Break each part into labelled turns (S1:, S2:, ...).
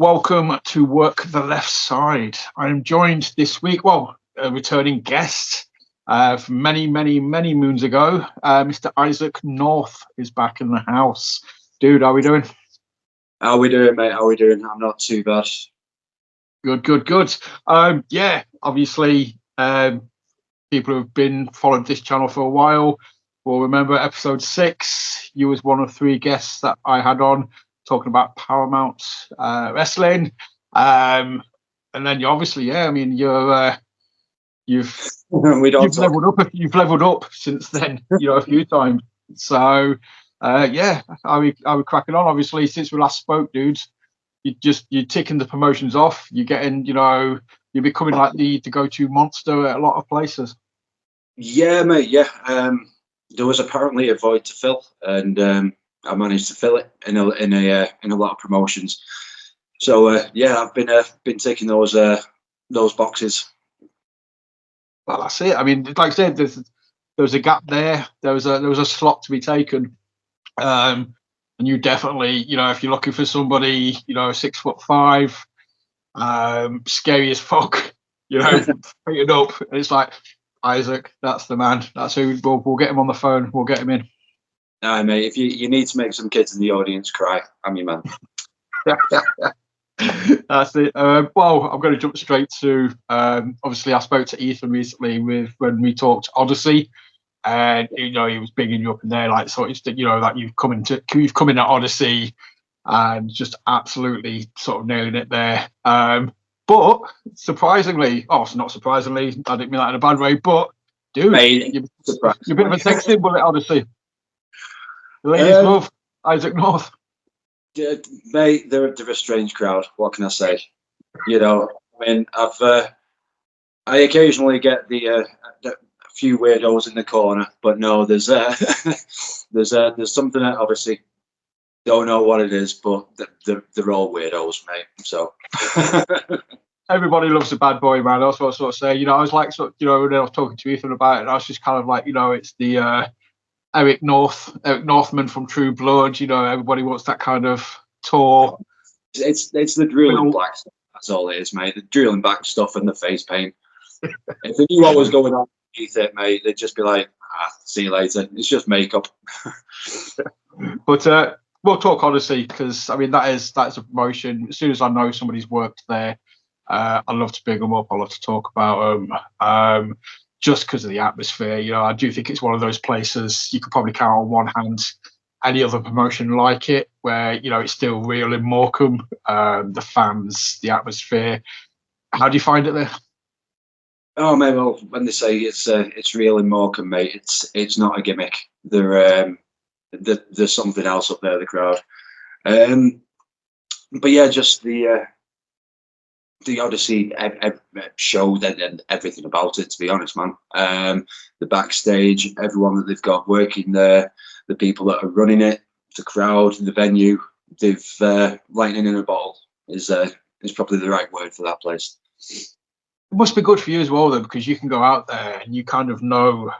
S1: Welcome to Work the Left Side. I am joined this week, a returning guest from many moons ago. Mr. Isaac North is back in the house. Dude, how are we doing?
S2: How we doing, mate? How we doing? I'm not too bad.
S1: Good. Obviously, people who've been following this channel for a while will remember episode 6. You was one of 3 guests that I had on talking about Paramount wrestling. And then you obviously, you've leveled up since then, a few times. So are we cracking on? Obviously, since we last spoke, dudes, you're ticking the promotions off. You're getting, you're becoming like the go-to monster at a lot of places.
S2: Yeah, mate. Yeah. There was apparently a void to fill, and I managed to fill it in a lot of promotions. So I've been taking those boxes.
S1: Well, that's it. I mean, like I said, there was a gap there. There was a slot to be taken. And you definitely, if you're looking for somebody, 6'5", scary as fuck, it up. And it's like, Isaac, that's the man. That's who we'll get him on the phone. We'll get him in.
S2: Nah, mate, if you need to make some kids in the audience cry, I'm your man.
S1: That's it. I'm going to jump straight to. Obviously, I spoke to Ethan recently when we talked Odyssey, and he was bigging you up in there, like so. It's that that you've come in at Odyssey, and just absolutely sort of nailing it there. But surprisingly, it's not surprisingly, I didn't mean that in a bad way. But dude, you're a bit of a sex symbol at Odyssey. The ladies love Isaac North.
S2: Mate, they're a strange crowd. What can I say? I mean, I occasionally get the few weirdos in the corner, but no, there's something that obviously don't know what it is, but they're all weirdos, mate. So
S1: everybody loves a bad boy, man. That's what I sort of say. I was like, when I was talking to Ethan about it, and I was just kind of like, it's the Eric Northman from True Blood. Everybody wants that kind of tour.
S2: It's the drilling black stuff. That's all it is, mate. The drilling back stuff and the face paint. If they knew what was going on underneath it, mate, they'd just be like, see you later. It's just makeup.
S1: But we'll talk Odyssey, because I mean that's a promotion. As soon as I know somebody's worked there, I love to big them up. I love to talk about them. Just because of the atmosphere, I do think it's one of those places you could probably count on one hand any other promotion like it, where it's still real in Morecambe. The fans, the atmosphere. How do you find it there?
S2: Oh, mate, well, when they say it's real in Morecambe, mate, it's not a gimmick. There's something else up there, the crowd. But yeah, just the Odyssey show and everything about it, to be honest, man. The backstage, everyone that they've got working there, the people that are running it, the crowd, the venue, they've lightning in a bottle is probably the right word for that place.
S1: It must be good for you as well, though, because you can go out there and you kind of know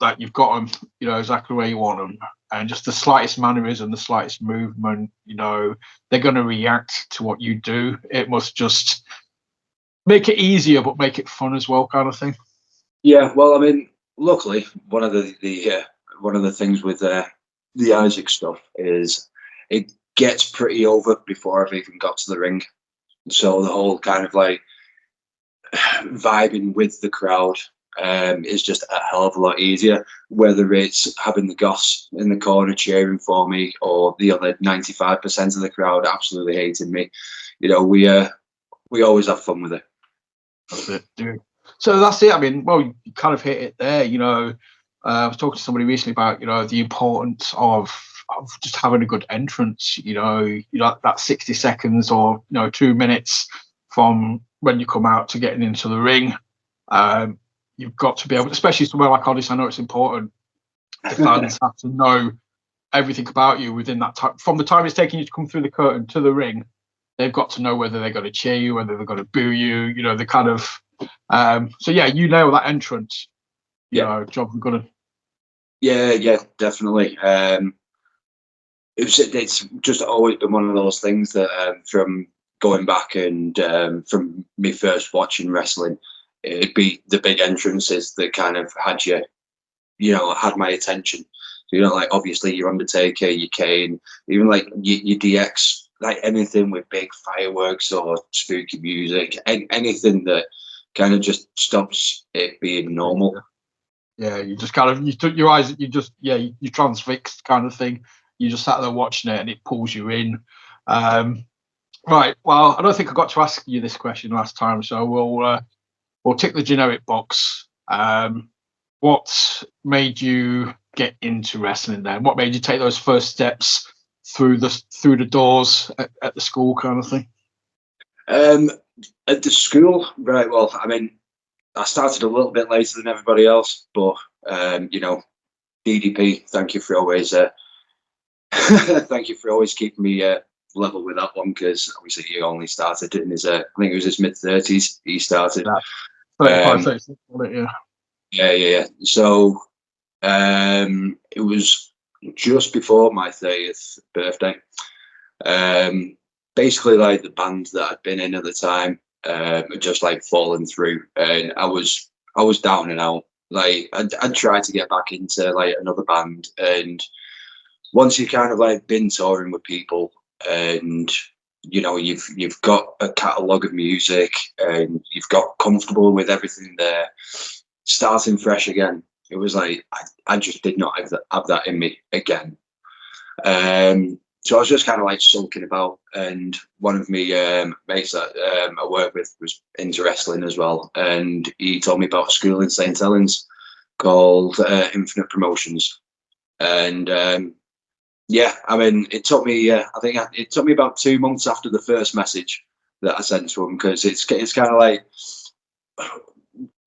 S1: that you've got them, exactly where you want them, and just the slightest mannerism, the slightest movement, they're going to react to what you do. It must just make it easier, but make it fun as well, kind of thing.
S2: Yeah, well, I mean, luckily, one of the things with the Isaac stuff is it gets pretty over before I've even got to the ring. So the whole kind of like vibing with the crowd is just a hell of a lot easier, whether it's having the goss in the corner cheering for me or the other 95% of the crowd absolutely hating me. We always have fun with it.
S1: That's it, dude. So that's it. I mean, well, you kind of hit it there. I was talking to somebody recently about the importance of just having a good entrance. That 60 seconds or 2 minutes from when you come out to getting into the ring. You've got to be able, especially somewhere like Odyssey. I know it's important. The fans have to know everything about you within that time. From the time it's taking you to come through the curtain to the ring, they've got to know whether they're going to cheer you, whether they're going to boo you. The kind of. So yeah, nail that entrance. Job good.
S2: Yeah, definitely. It's just always been one of those things that from going back and from me first watching wrestling, it'd be the big entrances that kind of had had my attention. Like obviously your Undertaker, your Kane, even like your DX, like anything with big fireworks or spooky music, anything that kind of just stops it being normal.
S1: Yeah, you just kind of, you took your eyes, you transfixed kind of thing. You just sat there watching it and it pulls you in. Right, well, I don't think I got to ask you this question last time, so we'll tick the generic box. What made you get into wrestling then? What made you take those first steps through the doors at the school kind of thing?
S2: At the school, right? Well, I mean, I started a little bit later than everybody else, but DDP, thank you for always keeping me level with that one, because obviously he only started in his I think it was his mid-30s he started.
S1: 35, 36, yeah.
S2: Yeah. So it was just before my 30th birthday. Basically, like the band that I'd been in at the time had just like fallen through, and I was down and out. Like I'd tried to get back into like another band, and once you kind of like been touring with people, and you've got a catalogue of music, and you've got comfortable with everything there, starting fresh again, it was like I just did not have that in me again. So I was just kind of like sulking about, and one of my mates that I work with was into wrestling as well, and he told me about a school in St. Helens called Infinite Promotions, and I mean, it took me I think it took me about 2 months after the first message that I sent to him, because it's kind of like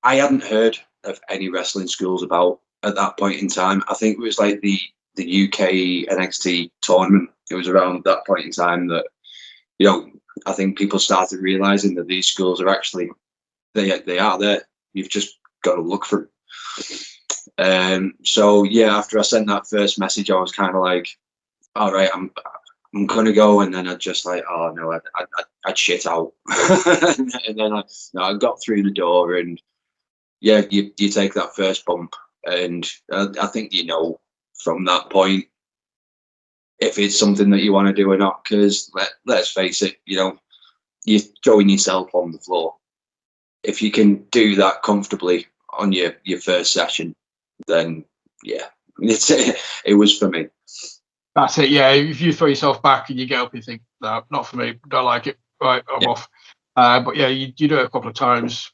S2: I hadn't heard of any wrestling schools about at that point in time. I think it was like the UK NXT tournament. It was around that point in time that I think people started realizing that these schools are actually they are there. You've just got to look for them. So yeah, after I sent that first message, I was kind of like, all right, I'm gonna go, and then I'd just like, oh no, I'd shit out, and then I got through the door, and yeah, you take that first bump, and I think from that point if it's something that you want to do or not, because let's face it, you're throwing yourself on the floor. If you can do that comfortably on your first session, then yeah, it was for me.
S1: That's it. Yeah, if you throw yourself back and you get up, you think, no, not for me. Don't like it. Right, I'm off. But yeah, you do it a couple of times.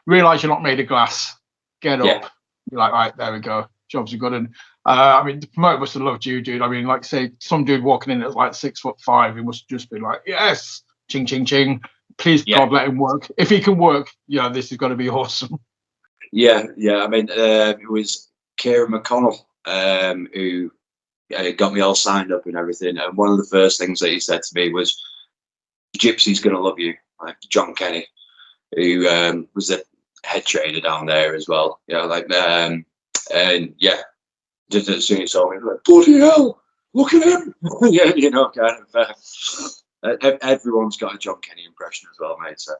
S1: Realize you're not made of glass. Get up. You're like, right, there we go. Jobs are good. And I mean, the promoter must have loved you, dude. I mean, like say, some dude walking in at like 6'5", he must just be like, yes, ching, ching, ching. Please, God, let him work. If he can work, this is going to be awesome.
S2: Yeah. I mean, it was Kieran McConnell who got me all signed up and everything. And one of the first things that he said to me was, Gypsy's going to love you. Like John Kenny, who was the head trainer down there as well. And yeah, just as soon as he saw me, like, bloody hell, look at him. Yeah, kind of. Everyone's got a John Kenny impression as well, mate. So,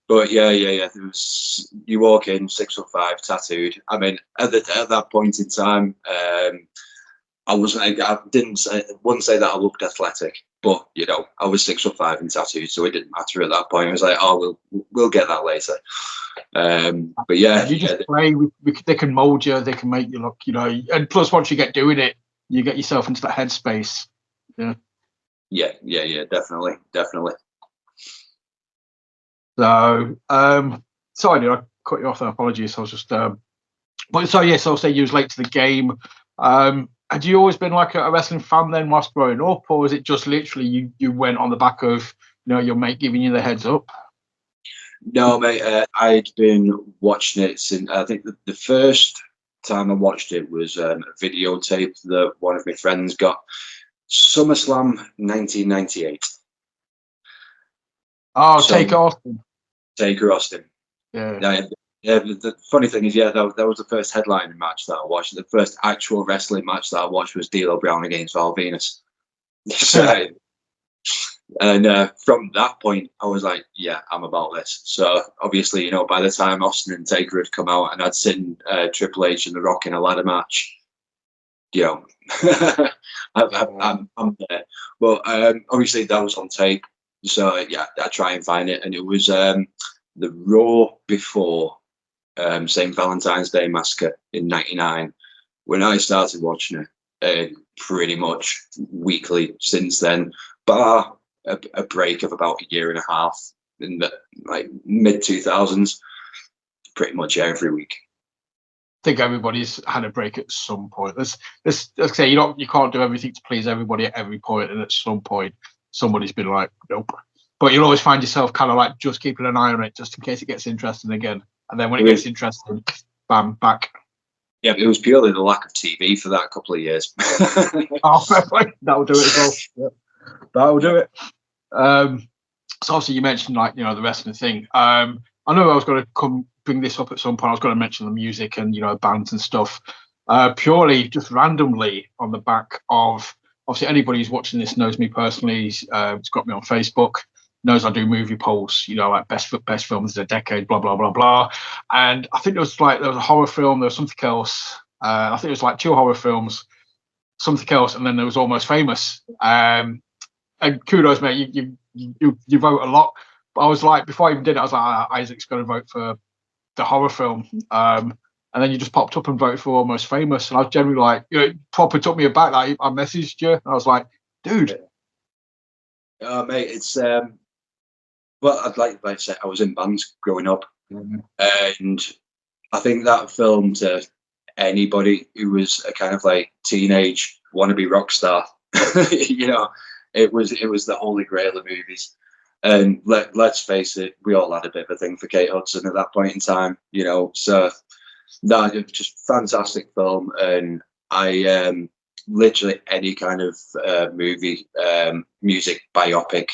S2: but yeah. There was, you walk in 6'5", tattooed. I mean, at that point in time, I wouldn't say that I looked athletic, but I was 6'5" and tattooed, so it didn't matter at that point. I was like, oh, we'll get that later. But yeah,
S1: you just play. They can mold you. They can make you look, and plus once you get doing it, you get yourself into that headspace. Yeah,
S2: definitely.
S1: So, sorry, I cut you off there. Apologies. I was just, but so yes, I'll say you was late to the game. Had you always been like a wrestling fan then whilst growing up, or was it just literally you went on the back of your mate giving you the heads up?
S2: No, mate. I'd been watching it since, I think the first time I watched it was a videotape that one of my friends got. SummerSlam 1998.
S1: Oh, so, Taker Austin.
S2: Yeah. Yeah, the funny thing is, that was the first headlining match that I watched. The first actual wrestling match that I watched was D'Lo Brown against Val Venus. So, And from that point, I was like, yeah, I'm about this. So obviously, you know, by the time Austin and Taker had come out and I'd seen Triple H and The Rock in a ladder match, you know, I'm there. But obviously, that was on tape. So yeah, I try and find it. And it was the Raw before St. Valentine's Day Massacre in '99 when I started watching it. Pretty much weekly since then, bar a break of about a year and a half in the like mid 2000s, pretty much every week.
S1: I think everybody's had a break at some point. Let's like I say, you can't do everything to please everybody at every point, and at some point somebody's been like, nope. But you'll always find yourself kind of like just keeping an eye on it just in case it gets interesting again. And then when it gets interesting, bam, back.
S2: Yeah, it was purely the lack of TV for that couple of years.
S1: Oh, that'll do it as well. Yeah. That'll do it. So obviously you mentioned like, you know, the wrestling thing. I know I was going to bring this up at some point. I was going to mention the music and, you know, bands and stuff. Purely just randomly on the back of, obviously anybody who's watching this knows me personally. It's got me on Facebook. Knows I do movie polls, you know, like best films of the decade, blah blah blah blah. And I think there was a horror film, there was something else. I think it was like 2 horror films, something else, and then there was Almost Famous. And kudos, mate, you vote a lot. But I was like, before I even did it, I was like, Isaac's going to vote for the horror film. And then you just popped up and voted for Almost Famous, and I was generally like, you know, it proper took me aback. Like I messaged you, and I was like, dude.
S2: Mate, it's well, I'd like to say I was in bands growing up, and I think that film to anybody who was a kind of like teenage wannabe rock star, you know, it was the holy grail of movies. And let's face it, we all had a bit of a thing for Kate Hudson at that point in time, you know. So no, it was just fantastic film, and I literally any kind of movie, music biopic.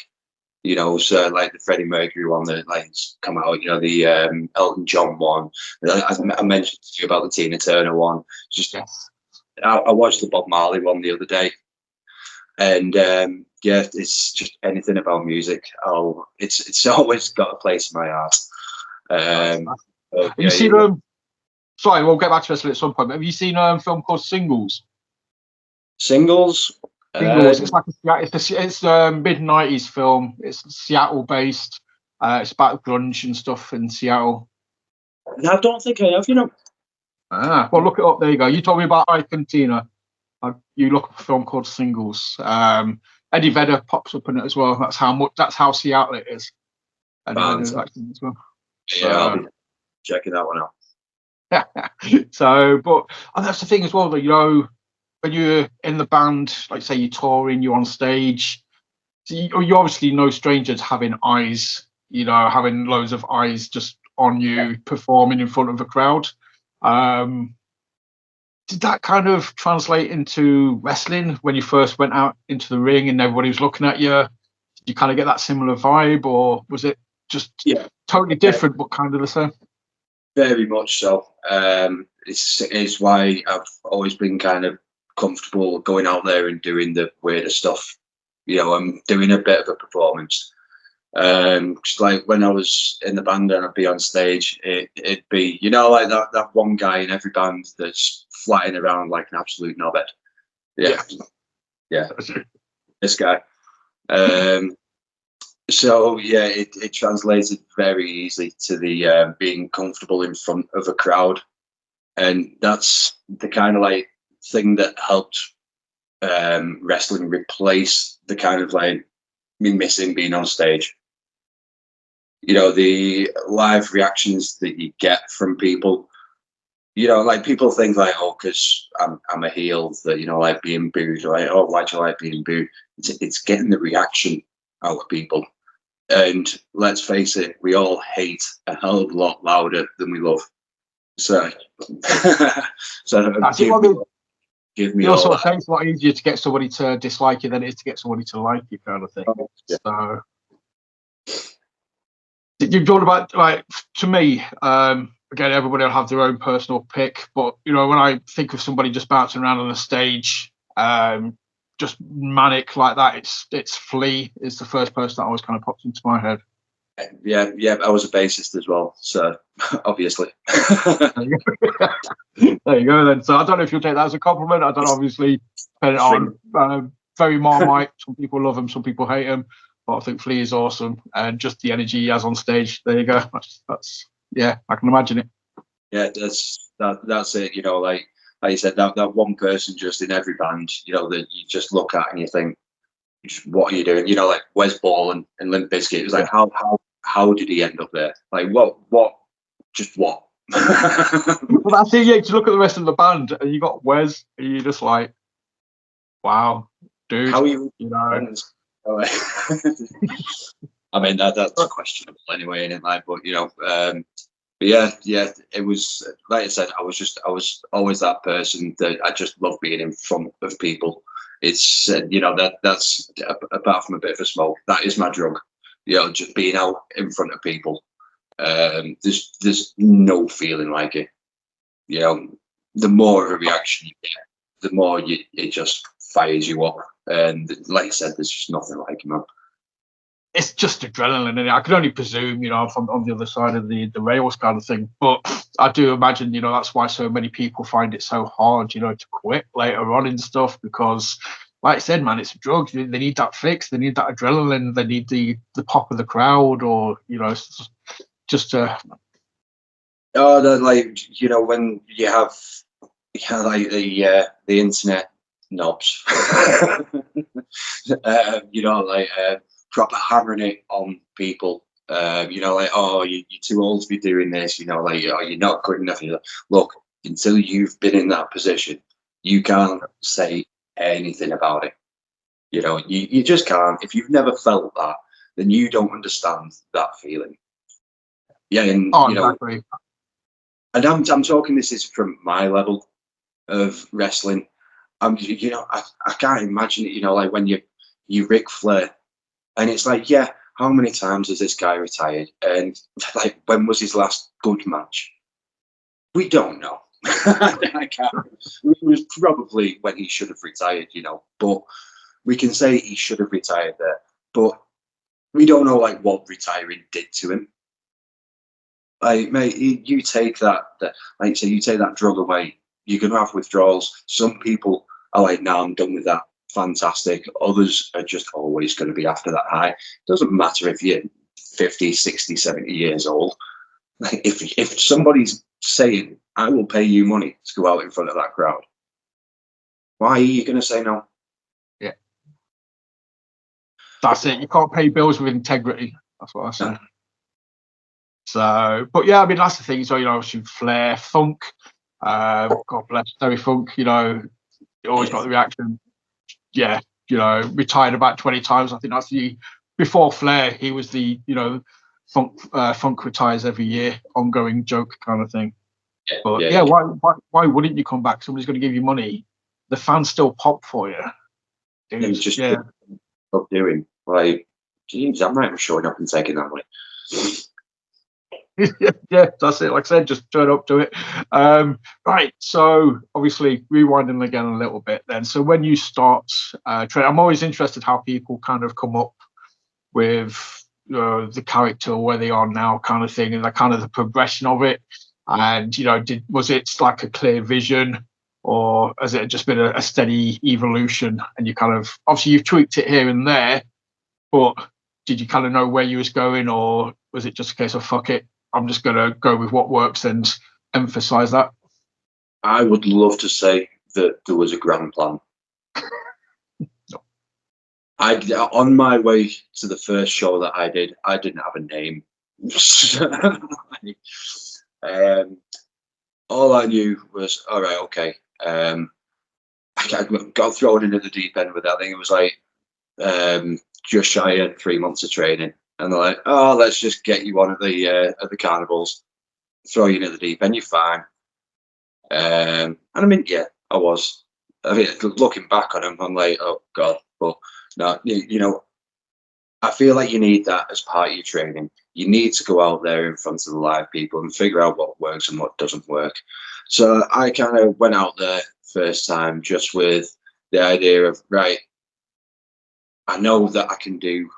S2: You know, so like the Freddie Mercury one that like come out, you know, the Elton John one. I mentioned to you about the Tina Turner one. Just I watched the Bob Marley one the other day, and yeah, it's just anything about music. It's always got a place in my heart.
S1: Have you seen sorry, we'll get back to wrestling at some point. But have you seen a film called Singles?
S2: Singles.
S1: It's like it's mid '90s film. It's Seattle based. It's about grunge and stuff in Seattle.
S2: I don't think I have. You know.
S1: Well, look it up. There you go. You told me about Ike and Tina. You look up a film called Singles. Eddie Vedder pops up in it as well. That's how Seattle it is. Eddie Vedder's acting as well.
S2: Yeah, I'll be checking that one out.
S1: So, but and that's the thing as well. That you know. When you're in the band, like say you're touring, you're on stage, so you're obviously no stranger to having eyes, you know, having loads of eyes just on you performing in front of a crowd. Did that kind of translate into wrestling when you first went out into the ring and everybody was looking at you? Did you kind of get that similar vibe, or was it just totally different but kind of the same?
S2: Very much so. It's why I've always been kind of comfortable going out there and doing the weirder stuff. You know, I'm doing a bit of a performance. Just like when I was in the band and I'd be on stage, it'd be, you know, like that one guy in every band that's flying around like an absolute knobhead. Yeah. This guy. So yeah, it translated very easily to the being comfortable in front of a crowd, and that's the kind of like thing that helped wrestling replace the kind of like me missing being on stage. You know, the live reactions that you get from people, you know, like people think like, oh, because I'm a heel, that, you know, like being booed, like, oh, why do you like being booed? It's getting the reaction out of people. And let's face it, we all hate a hell of a lot louder than we love. So, give me
S1: also I think it's a lot easier to get somebody to dislike you than it is to get somebody to like you, kind of thing. So you've talked about, like, to me, again, everybody will have their own personal pick, but you know, when I think of somebody just bouncing around on a stage, just manic like that, it's Flea is the first person that always kind of pops into my head.
S2: Yeah, I was a bassist as well, so obviously.
S1: There you go then. So I don't know if you'll take that as a compliment. I don't know, obviously depending on very Marmite. Some people love him, some people hate him, but I think Flea is awesome, and just the energy he has on stage. There you go. That's yeah, I can imagine it.
S2: Yeah, that's it. You know, like you said, that one person just in every band, you know, that you just look at and you think, what are you doing? You know, like Wes Ball and Limp Bizkit. It was like, how did he end up there? Like, what?
S1: Well, that's it. Yeah, to look at the rest of the band, and you got Wes, and you're just like, wow, dude.
S2: How you
S1: know?
S2: I mean, that's questionable anyway, isn't it? Like, but you know, but yeah, it was like I said. I was always that person that I just love being in front of people. It's you know, that's apart from a bit of a smoke, that is my drug. You know, just being out in front of people. There's no feeling like it. You know, the more of a reaction you get, the more it just fires you up. And like I said, there's just nothing like it, man.
S1: It's just adrenaline, and I can only presume, you know, from on the other side of the rails kind of thing. But I do imagine, you know, that's why so many people find it so hard, you know, to quit later on and stuff, because like I said, man, it's a drug. They need that fix. They need that adrenaline. They need the pop of the crowd, or you know, just
S2: Oh, like you know, when you have like the internet knobs, you know, like proper hammering it on people. You know, like, oh, you're too old to be doing this. You know, like, oh, you're not good enough. You're like, look, until you've been in that position, you can't say anything about it. You know, you just can't. If you've never felt that, then you don't understand that feeling. Yeah, and you know,
S1: exactly.
S2: And I'm talking. This is from my level of wrestling. You know, I can't imagine it. You know, like when you Ric Flair, and it's like, yeah, how many times has this guy retired? And like, when was his last good match? We don't know. I can't. It was probably when he should have retired, you know. But we can say he should have retired there. But we don't know like what retiring did to him. Like, mate, you take that, like you say, you take that drug away, you're gonna have withdrawals. Some people are like, "No, I'm done with that. Fantastic." Others are just always going to be after that high. Doesn't matter if you're 50, 60, 70 years old. Like, if somebody's saying, "I will pay you money to go out in front of that crowd," why are you going to say no?
S1: Yeah, that's it. You can't pay bills with integrity. That's what I say. No. So, but yeah, I mean, that's the thing. So, you know, obviously Flair, Funk, God bless Terry Funk, you know, always got the reaction. Yeah, you know, retired about 20 times. I think that's before Flair, he was the, you know, Funk retires every year, ongoing joke kind of thing. But yeah, why wouldn't you come back? Somebody's going to give you money. The fans still pop for you.
S2: Dude, just stop doing. Like, geez, I'm not even showing up and taking that money.
S1: Yeah, that's it. Like I said, just turn up to it. Right. So obviously rewinding again a little bit then. So when you start training, I'm always interested how people kind of come up with the character, where they are now kind of thing, and the kind of the progression of it. And, you know, was it like a clear vision, or has it just been a steady evolution? And you kind of, obviously you've tweaked it here and there, but did you kind of know where you was going, or was it just a case of fuck it, I'm just going to go with what works and emphasize that?
S2: I would love to say that there was a grand plan.
S1: No.
S2: On my way to the first show that I didn't have a name. All I knew was, all right, okay. I got thrown into the deep end with that thing. It was like just shy of 3 months of training. And they're like, oh, let's just get you on at the carnivals, throw you into the deep end, you're fine. And I mean, yeah, I was. I mean, looking back on them, I'm like, oh God. But no, you know, I feel like you need that as part of your training. You need to go out there in front of the live people and figure out what works and what doesn't work. So I kind of went out there first time just with the idea of, right, I know that I can do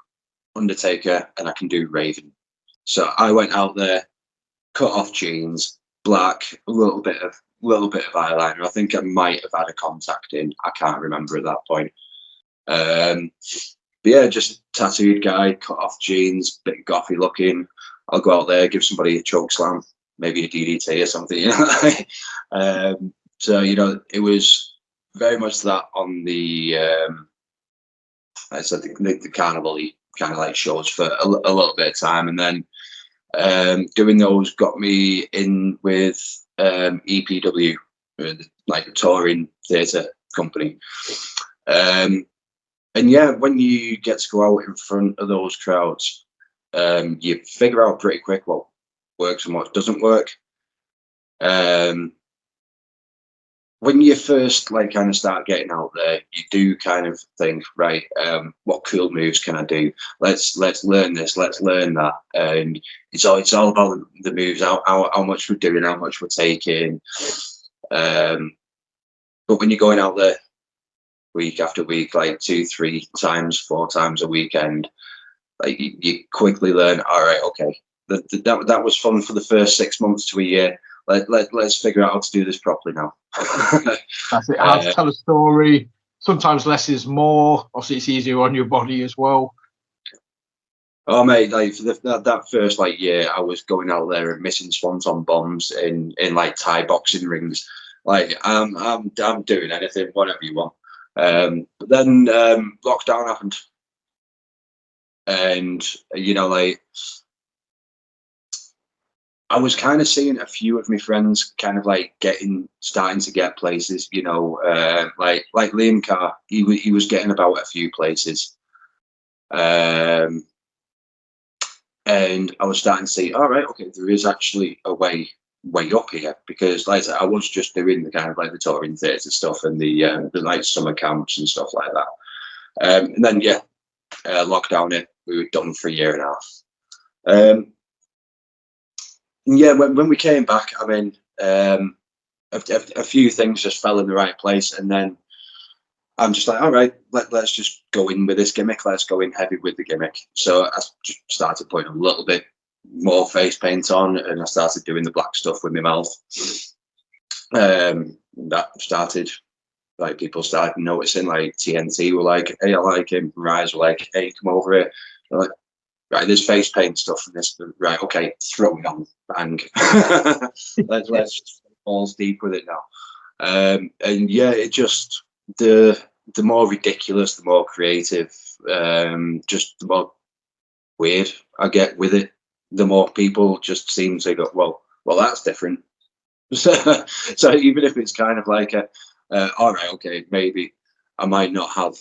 S2: Undertaker and I can do Raven. So I went out there, cut off jeans, black, a little bit of eyeliner. I think I might have had a contact in. I can't remember at that point. But yeah, just tattooed guy, cut off jeans, bit gothy looking. I'll go out there, give somebody a choke slam, maybe a DDT or something. You know? So you know, it was very much that on the I said the carnival-y kind of like shows for a little bit of time, and then doing those got me in with EPW, like a touring theatre company. And yeah, when you get to go out in front of those crowds, you figure out pretty quick what works and what doesn't work. When you first like kind of start getting out there, you do kind of think, right, what cool moves can I do? Let's learn this, let's learn that, and it's all about the moves, how much we're doing, how much we're taking. But when you're going out there week after week, like 2, 3 times, 4 times a weekend, like you quickly learn. All right, okay, that was fun for the first 6 months to a year. Let's figure out how to do this properly now.
S1: That's it. How to tell a story. Sometimes less is more. Obviously, it's easier on your body as well.
S2: Oh mate, like for that first like year, I was going out there and missing swanton bombs in like Thai boxing rings. Like I'm doing anything, whatever you want. But then lockdown happened, and you know, like I was kind of seeing a few of my friends kind of like starting to get places, you know, like Liam Carr, he was getting about a few places. And I was starting to see, all right, okay, there is actually a way up here, because like I said, I was just doing the kind of like the touring theatre stuff and the like summer camps and stuff like that. And then yeah, lockdown it, we were done for a year and a half. Yeah, when we came back, I mean, a few things just fell in the right place, and then I'm just like, all right, let's just go in with this gimmick. Let's go in heavy with the gimmick. So I just started putting a little bit more face paint on, and I started doing the black stuff with my mouth. That started, like, people started noticing, like TNT were like, hey, I like him. Rise were like, hey, come over here. They're like, right, there's face paint stuff and this, right, okay, throw it on, bang. let's just balls deep with it now. And yeah, it just, the more ridiculous, the more creative, just the more weird I get with it, the more people just seem to go, well, that's different. So even if it's kind of like all right, okay, maybe I might not have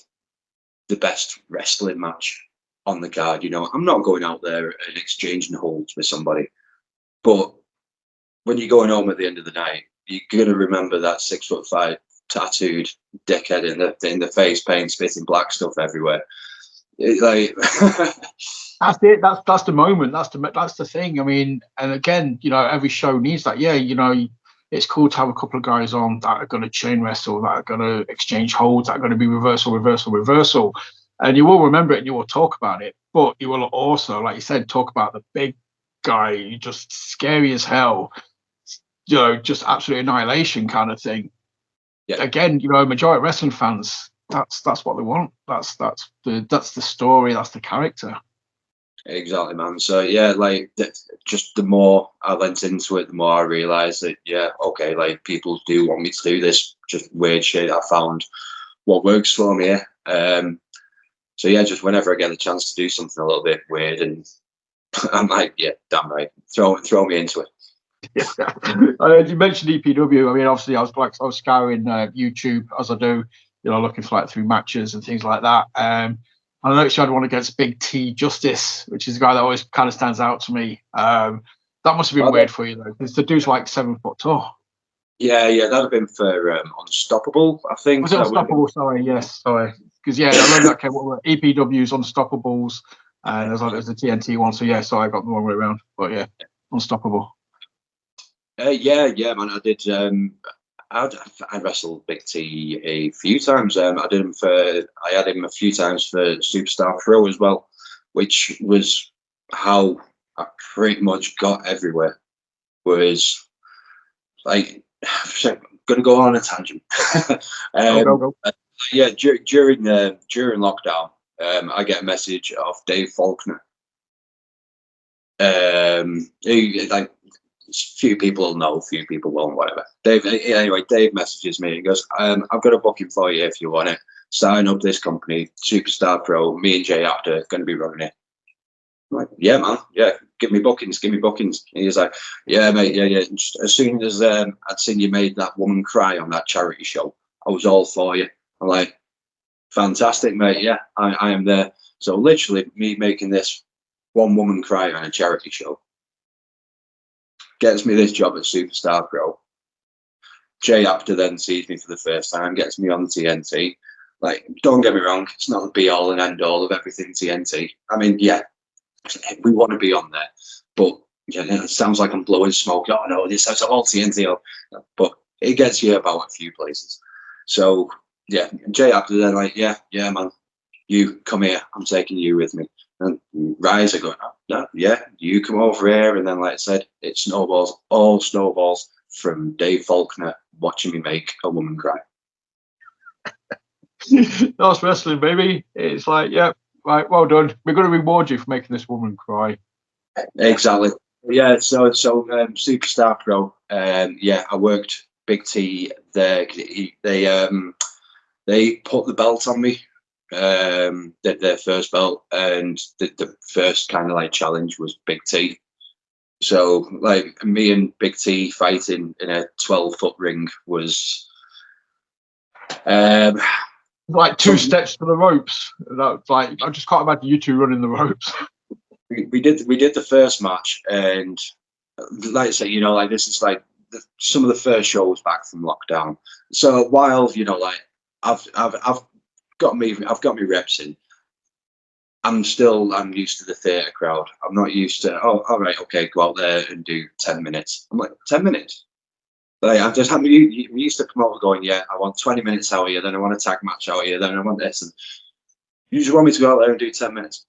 S2: the best wrestling match on the card, you know, I'm not going out there and exchanging holds with somebody, but when you're going home at the end of the night, you're gonna remember that 6'5" tattooed dickhead in the face paint, spitting black stuff everywhere. Like
S1: That's it. That's the moment. That's the thing. I mean, and again, you know, every show needs that. Yeah, you know, it's cool to have a couple of guys on that are going to chain wrestle, that are going to exchange holds, that are going to be reversal, and you will remember it and you will talk about it. But you will also, like you said, talk about the big guy, just scary as hell, you know, just absolute annihilation kind of thing.
S2: Yeah.
S1: Again, you know, majority of wrestling fans, that's what they want. That's the story. That's the character.
S2: Exactly, man. So yeah, like just the more I went into it, the more I realized that yeah, okay, like people do want me to do this just weird shit. I found what works for me. So yeah, just whenever I get the chance to do something a little bit weird, and I'm like, yeah, damn right, throw me into it.
S1: Yeah. You mentioned EPW. I mean, obviously, I was scouring YouTube as I do, you know, looking for like through matches and things like that. I noticed you had one against Big T Justice, which is a guy that always kind of stands out to me. That must have been weird for you though, because the dude's like 7 foot tall.
S2: Yeah, that'd have been for Unstoppable, I think.
S1: Was it Unstoppable? Sorry, yes, sorry. Because yeah, I remember that came up with EPW's Unstoppables, and there's the TNT one. So yeah, so I got the wrong way around. But yeah, Unstoppable.
S2: Yeah, man. I did. I wrestled Big T a few times. I had him a few times for Superstar Pro as well, which was how I pretty much got everywhere. Was like, I'm gonna go on a tangent.
S1: Go.
S2: Yeah, during lockdown, I get a message of Dave Faulkner. Like, few people know, few people won't, whatever. Dave messages me and goes, I've got a booking for you if you want it. Starting up this company, Superstar Pro, me and Jay Apter going to be running it. I'm like, yeah, man, yeah, give me bookings. And he's like, yeah, mate, yeah. Just as soon as I'd seen you made that woman cry on that charity show, I was all for you. I'm like, fantastic, mate, yeah, I am there. So literally me making this one woman cry on a charity show gets me this job at Superstar Pro. Jay Apter then sees me for the first time, gets me on the TNT. Like, don't get me wrong, it's not the be all and end all of everything TNT. I mean, yeah, we want to be on there, but yeah, it sounds like I'm blowing smoke. Oh no, this is all TNT, but it gets you about a few places. So yeah, Jay Apter then like, yeah, man, you come here, I'm taking you with me. And Rise are going, oh, yeah, you come over here. And then, like I said, it snowballs, all snowballs from Dave Faulkner watching me make a woman cry.
S1: That's wrestling, baby. It's like, yeah, right, well done. We're going to reward you for making this woman cry.
S2: Exactly. Yeah, so Superstar Pro, yeah, I worked Big T there. They put the belt on me. Their first belt, and the first kind of like challenge was Big T. So like me and Big T fighting in a 12-foot ring was
S1: like two steps to the ropes. That's like, I just can't imagine you two running the ropes.
S2: we did the first match, and like I say, you know, like this is like some of the first shows back from lockdown. So while, you know, like I've got me reps in, I'm used to the theatre crowd. I'm not used to, oh, all right, okay, go out there and do 10 minutes. I'm like, 10 minutes? Like, I'm just having, you used to promote going, yeah, I want 20 minutes out here, then I want a tag match out here, then I want this. And you just want me to go out there and do 10 minutes.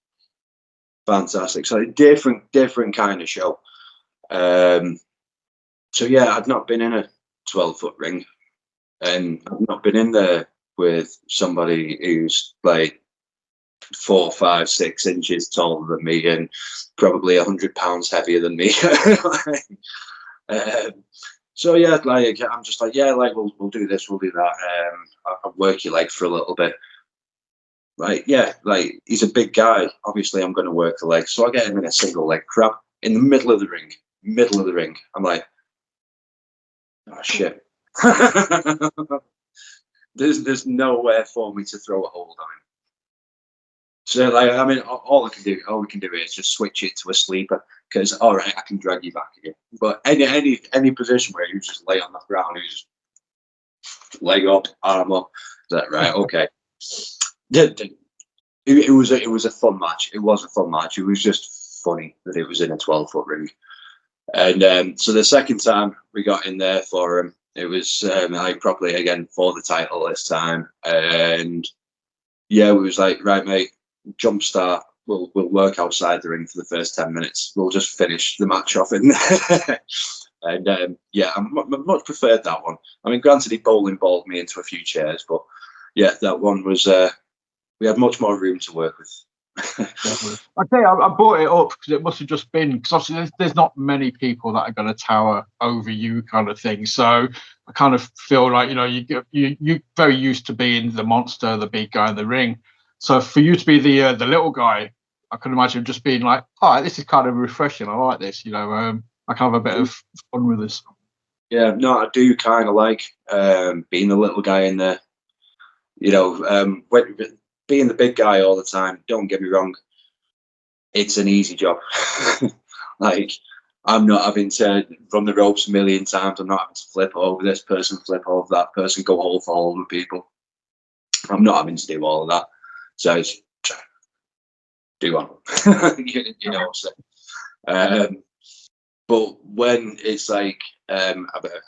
S2: Fantastic. So different kind of show. So yeah, I'd not been in a 12-foot ring, and I've not been in there with somebody who's like 4, 5, 6 inches taller than me and probably 100 pounds heavier than me. So yeah, like I'm just like, yeah, like we'll do this, we'll do that. I'll work your leg for a little bit. Like, yeah, like he's a big guy. Obviously, I'm going to work the leg, so I get him in a single leg crab in the middle of the ring. I'm like, oh shit. There's nowhere for me to throw a hold on him. So like, I mean, all we can do is just switch it to a sleeper, because all right, I can drag you back again. But any position where you just lay on the ground, you just leg up, arm up, that right? Okay. It was a fun match. It was a fun match. It was just funny that it was in a 12-foot ring. And so the second time we got in there for him, it was like properly again for the title this time. And yeah, we was like, right, mate, jump start. We'll work outside the ring for the first 10 minutes. We'll just finish the match off in there. And yeah, I much preferred that one. I mean, granted, he bowling balled me into a few chairs, but yeah, that one was. We had much more room to work with.
S1: I tell you, I brought it up because it must have just been, because obviously there's not many people that are going to tower over you, kind of thing. So I kind of feel like, you know, you're very used to being the monster, the big guy in the ring. So for you to be the little guy, I can imagine just being like, all right, this is kind of refreshing. I like this, you know. I can have a bit of fun with this.
S2: Yeah, no, I do kind of like being the little guy in there. You know, being the big guy all the time, don't get me wrong, it's an easy job. Like, I'm not having to run the ropes a million times. I'm not having to flip over this person, flip over that person, go hole for hole with people. I'm not having to do all of that. So it's do on. You know. So, But when it's like I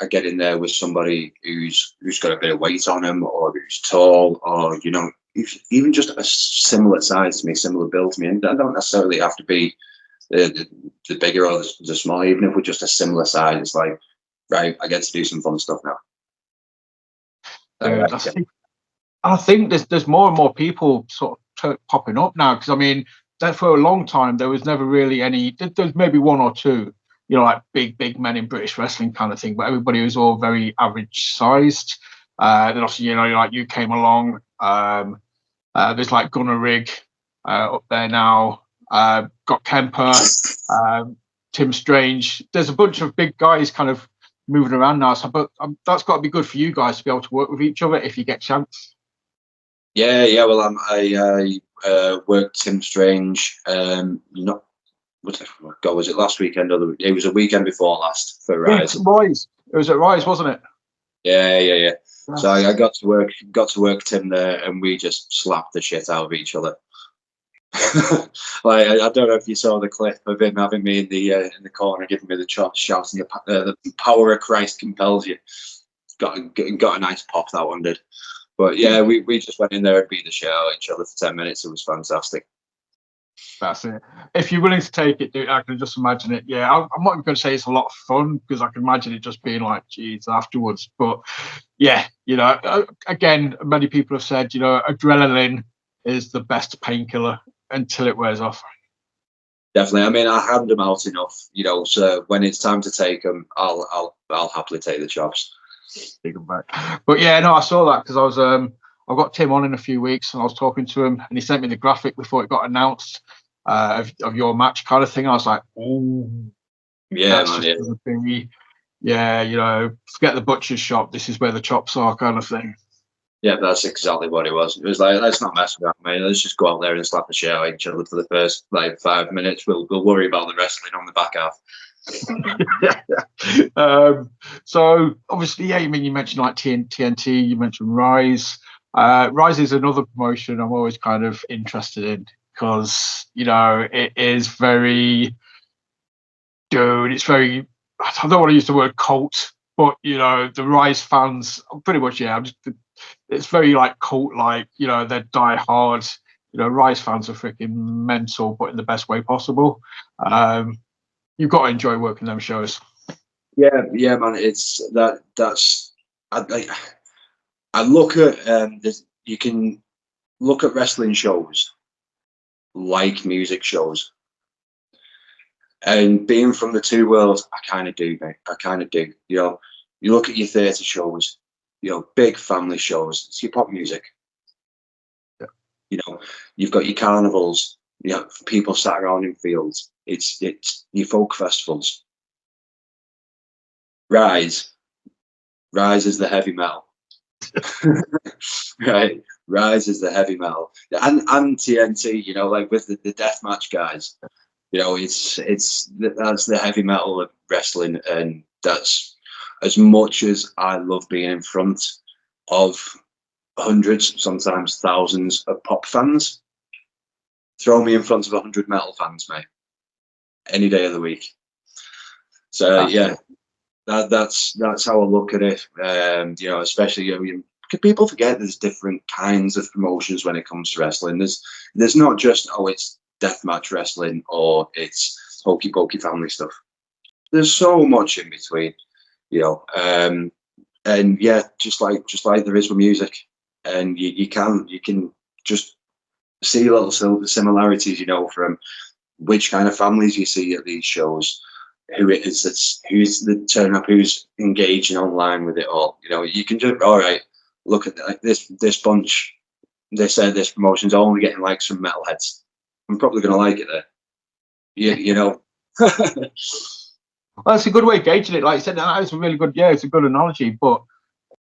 S2: get in there with somebody who's got a bit of weight on them, or who's tall, or even just a similar size to me, similar build to me, and I don't necessarily have to be the bigger or the smaller. Even if we're just a similar size, it's like, right, I get to do some fun stuff now.
S1: Dude, I think there's more and more people sort of popping up now, because I mean, that for a long time there was never really any. There's maybe one or two, like big men in British wrestling kind of thing, but everybody was all very average sized. Then obviously, like you came along. There's like Gunnar Rig up there now. Got Kemper, Tim Strange. There's a bunch of big guys kind of moving around now. So, but that's got to be good for you guys to be able to work with each other if you get a chance.
S2: Yeah. Well, I worked Tim Strange. Not God, was it last weekend? It was a weekend before last for Rise.
S1: Yeah, Rise. It was at Rise, wasn't it?
S2: Yeah. So I got to work Tim there, and we just slapped the shit out of each other. Like, I don't know if you saw the clip of him having me in the corner, giving me the chops, shouting, "The power of Christ compels you." Got a nice pop, that one did. But yeah, we just went in there and beat the shit out of each other for 10 minutes. It was fantastic.
S1: That's it. If you're willing to take it, dude, I can just imagine it. Yeah, I'm not going to say it's a lot of fun, because I can imagine it just being like, geez, afterwards. But yeah, again, many people have said, adrenaline is the best painkiller until it wears off.
S2: Definitely. I mean, I hand them out enough, so when it's time to take them, I'll happily take the chops.
S1: Take them back. But yeah, no, I saw that because I've got Tim on in a few weeks, and I was talking to him, and he sent me the graphic before it got announced of your match kind of thing. I was like, oh,
S2: yeah,
S1: man, yeah. Forget the butcher's shop. This is where the chops are, kind of thing.
S2: Yeah, that's exactly what it was. It was like, let's not mess around, mate. Let's just go out there and slap the shit out of each other for the first 5 minutes. We'll worry about the wrestling on the back half.
S1: So obviously, yeah, you mentioned like TNT, you mentioned Rise. Rise is another promotion I'm always kind of interested in, because it is very, it's very, I don't want to use the word cult, but the Rise fans pretty much, it's very like cult like, they're die hard. Rise fans are freaking mental, but in the best way possible. You've got to enjoy working them shows.
S2: Yeah, man. It's that's I look at you can look at wrestling shows like music shows, and being from the two worlds, I kind of do, mate. I kind of do. You look at your theatre shows, big family shows. It's your pop music. Yeah. You've got your carnivals. People sat around in fields. It's your folk festivals. Rise is the heavy metal. Right, Rise is the heavy metal, and TNT. Like with the deathmatch guys. That's the heavy metal of wrestling, and that's as much as I love being in front of hundreds, sometimes thousands of pop fans. Throw me in front of 100 metal fans, mate, any day of the week. So that's how I look at it. Especially people forget there's different kinds of promotions when it comes to wrestling. There's not just it's deathmatch wrestling or it's hokey pokey family stuff. There's so much in between, and yeah, just like there is with music, and you can just see little similarities, from which kind of families you see at these shows, who it is who's the turn up, who's engaging online with it all. You can just, all right, look at this bunch. They said this promotion's only getting like some metalheads. I'm probably going to like it there.
S1: Well, that's a good way of gauging it. Like you said, that is a really good. Yeah, it's a good analogy. But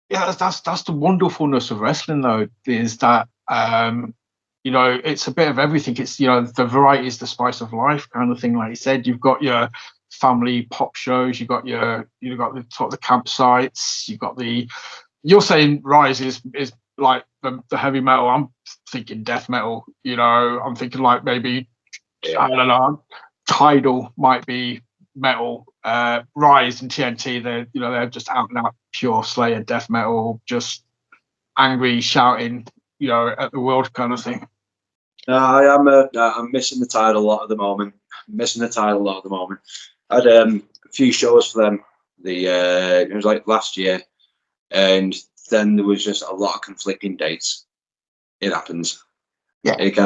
S1: yeah, that's the wonderfulness of wrestling, though, is that it's a bit of everything. It's the variety is the spice of life, kind of thing. Like you said, you've got your family pop shows, you've got the sort of the campsites, you've got the. You're saying Rise is like the heavy metal. I'm thinking death metal. I'm thinking like maybe I don't know. Tidal might be metal. Rise and TNT, they're just out and out pure Slayer death metal, just angry, shouting, at the world kind of thing.
S2: I'm missing the title a lot at the moment. I had a few shows for them. It was like last year, and then there was just a lot of conflicting dates. It happens.
S1: Yeah,
S2: it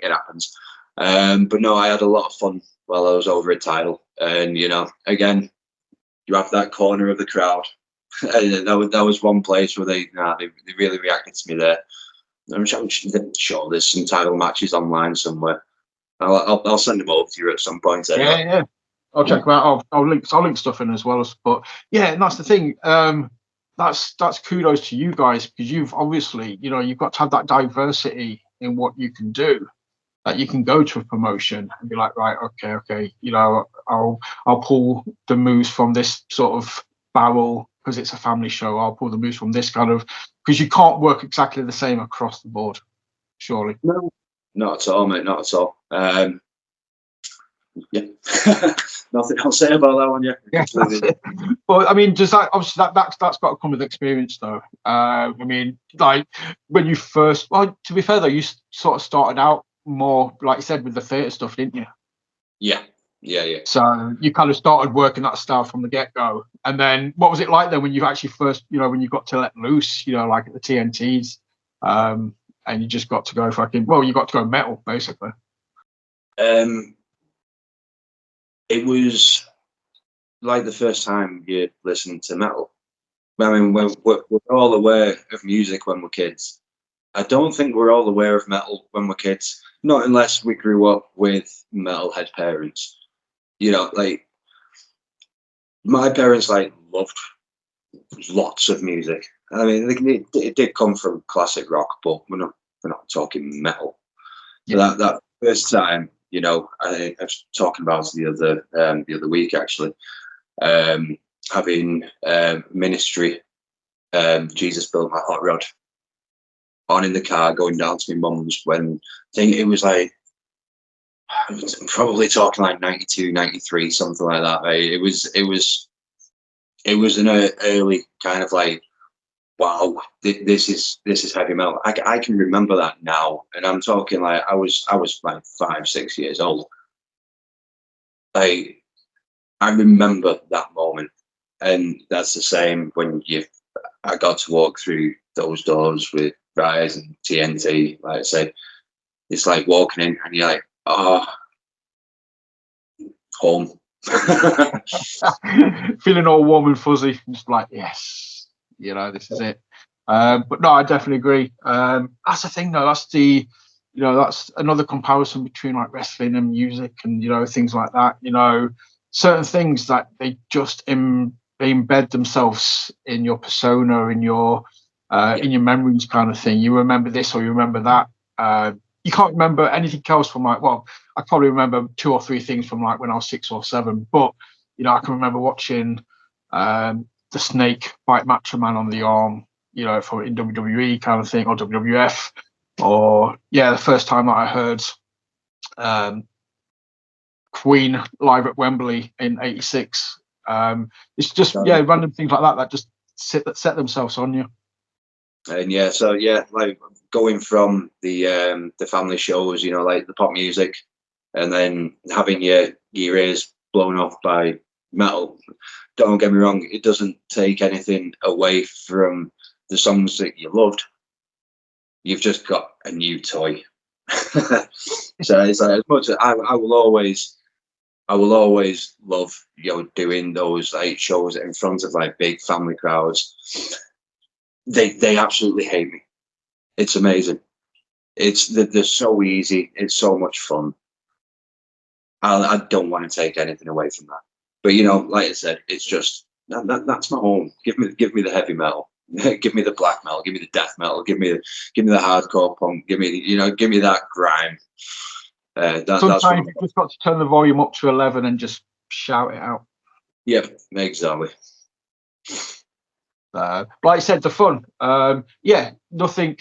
S2: happens. But no, I had a lot of fun while I was over at Tidal, and again, you have that corner of the crowd. that was one place where they really reacted to me there. I'm sure there's some Tidal matches online somewhere. I'll send them over to you at some point. Anyway.
S1: Yeah. I'll check them out. I'll link stuff in as well. But yeah, and that's the thing. That's kudos to you guys, because you've obviously, you've got to have that diversity in what you can do. That you can go to a promotion and be like, right, okay, I'll pull the moves from this sort of barrel because it's a family show. I'll pull the moves from this kind of, because you can't work exactly the same across the board, surely.
S2: No, not at all, mate. Not at all. Yeah, nothing else to say about that one. Yeah.
S1: But I mean, does that obviously that's got to come with experience, though? I mean, like when you first, well, to be fair though, you sort of started out more, like you said, with the theatre stuff, didn't you?
S2: Yeah.
S1: So you kind of started working that style from the get-go, and then what was it like then when you actually first, when you got to let loose, like at the TNTs, and you just got to go you got to go metal basically.
S2: It was like the first time you listened to metal. I mean, we're all aware of music when we're kids. I don't think we're all aware of metal when we're kids, not unless we grew up with metalhead parents. Like my parents loved lots of music. I mean, it did come from classic rock, but we're not talking metal. Yeah. So that first time, I was talking about it the other week actually, having Ministry, Jesus Built My Hot Rod on in the car going down to my mum's, when I think it was like, probably talking like 92, 93, something like that. Right? It was an early kind of like, wow, this is heavy metal. I can remember that now, and I'm talking like I was like 5-6 years old. I remember that moment, and that's the same when I got to walk through those doors with Rise and TNT. Like I said, it's like walking in and you're like, oh, home.
S1: Feeling all warm and fuzzy, just like, yes, this is it. But no, I definitely agree. That's the thing though, that's another comparison between like wrestling and music and things like that. Certain things that they just they embed themselves in your persona, in your memories kind of thing. You remember this or you remember that. You can't remember anything else from like, well, I probably remember 2 or 3 things from like when I was 6 or 7, but I can remember watching the Snake fight Macho Man on the arm, for in WWE kind of thing, or WWF, or the first time that I heard Queen live at Wembley in '86. It's just random things like that just set themselves on you.
S2: And like going from the family shows, like the pop music, and then having your ears blown off by metal. Don't get me wrong, it doesn't take anything away from the songs that you loved. You've just got a new toy. So it's like, as much as I will always love doing those like shows in front of like big family crowds. They absolutely hate me. It's amazing. They're so easy. It's so much fun. I don't want to take anything away from that. But like I said, it's just that's my home. Give me the heavy metal. Give me the black metal. Give me the death metal. Give me the hardcore punk. Give me that grime.
S1: Sometimes you've just got to turn the volume up to 11 and just shout it out.
S2: Yep, exactly.
S1: Like I said, the fun. Nothing.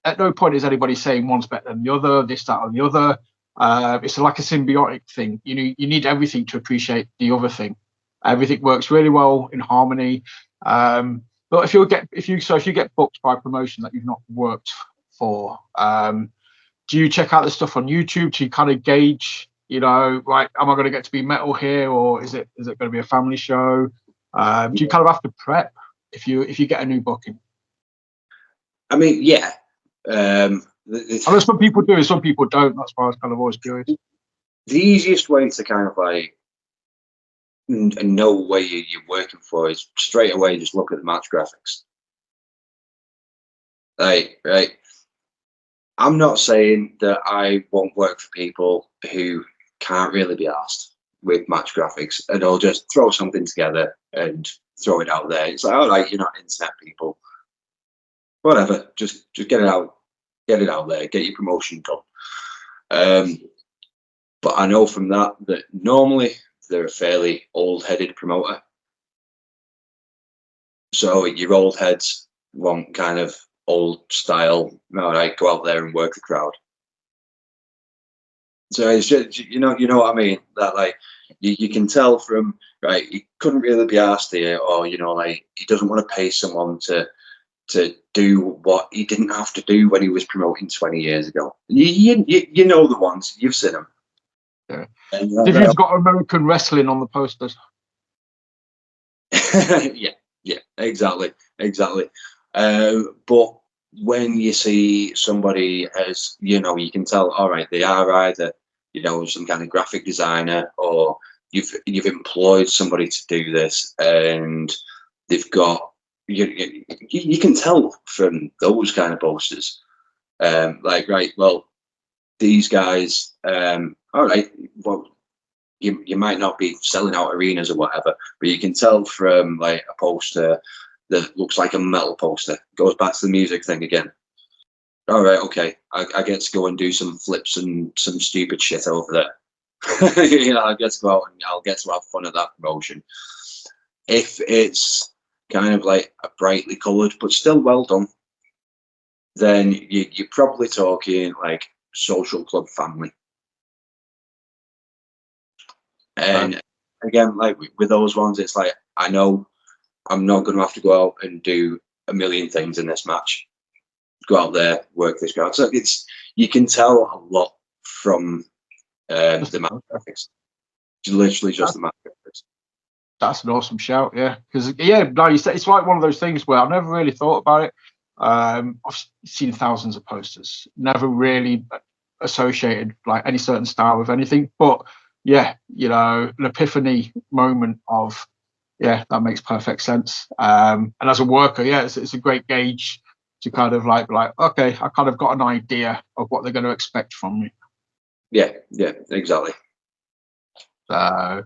S1: At no point is anybody saying one's better than the other, this, that, or the other. It's like a symbiotic thing. You need everything to appreciate the other thing. Everything works really well in harmony. But if you get booked by a promotion that you've not worked for, do you check out the stuff on YouTube to kind of gauge, right, am I going to get to be metal here, or is it going to be a family show? Do you kind of have to prep if you get a new booking?
S2: I mean, yeah.
S1: I know some people do, some people don't. That's why I was kind of always curious.
S2: The easiest way to kind of like know where you're working for is straight away just look at the match graphics. Right. I'm not saying that I won't work for people who can't really be asked with match graphics, and I'll just throw something together and throw it out there. It's like, all right, you're not internet people. Whatever, just get it out there, get your promotion done. But I know from that normally they're a fairly old-headed promoter. So your old heads want kind of old style, all right, go out there and work the crowd. So it's just, you know what I mean? That like you can tell from, right, he couldn't really be asked here, or like he doesn't want to pay someone to do what he didn't have to do when he was promoting 20 years ago. You know the ones, you've seen them.
S1: Yeah. If you've got American wrestling on the posters.
S2: yeah, exactly. But when you see somebody as, you can tell, all right, they are either, some kind of graphic designer, or you've employed somebody to do this, and they've got, you can tell from those kind of posters, like, right, well, these guys, all right, well, you might not be selling out arenas or whatever, but you can tell from like a poster that looks like a metal poster. Goes back to the music thing again. All right, okay, I get to go and do some flips and some stupid shit over there. I get to go out and I'll get to have fun at that promotion. If it's kind of like a brightly coloured but still well done, then you're probably talking like social club family. And again, like with those ones, it's like, I know I'm not going to have to go out and do a million things in this match. Go out there, work this crowd. So you can tell a lot from the match graphics. Literally just the match graphics.
S1: That's an awesome shout, yeah. Because no, you said it's like one of those things where I never really thought about it. I've seen thousands of posters, never really associated like any certain style with anything. But yeah, an epiphany moment of, yeah, that makes perfect sense. And as a worker, yeah, it's a great gauge to kind of like, okay, I kind of got an idea of what they're going to expect from me.
S2: Yeah, exactly.
S1: Right,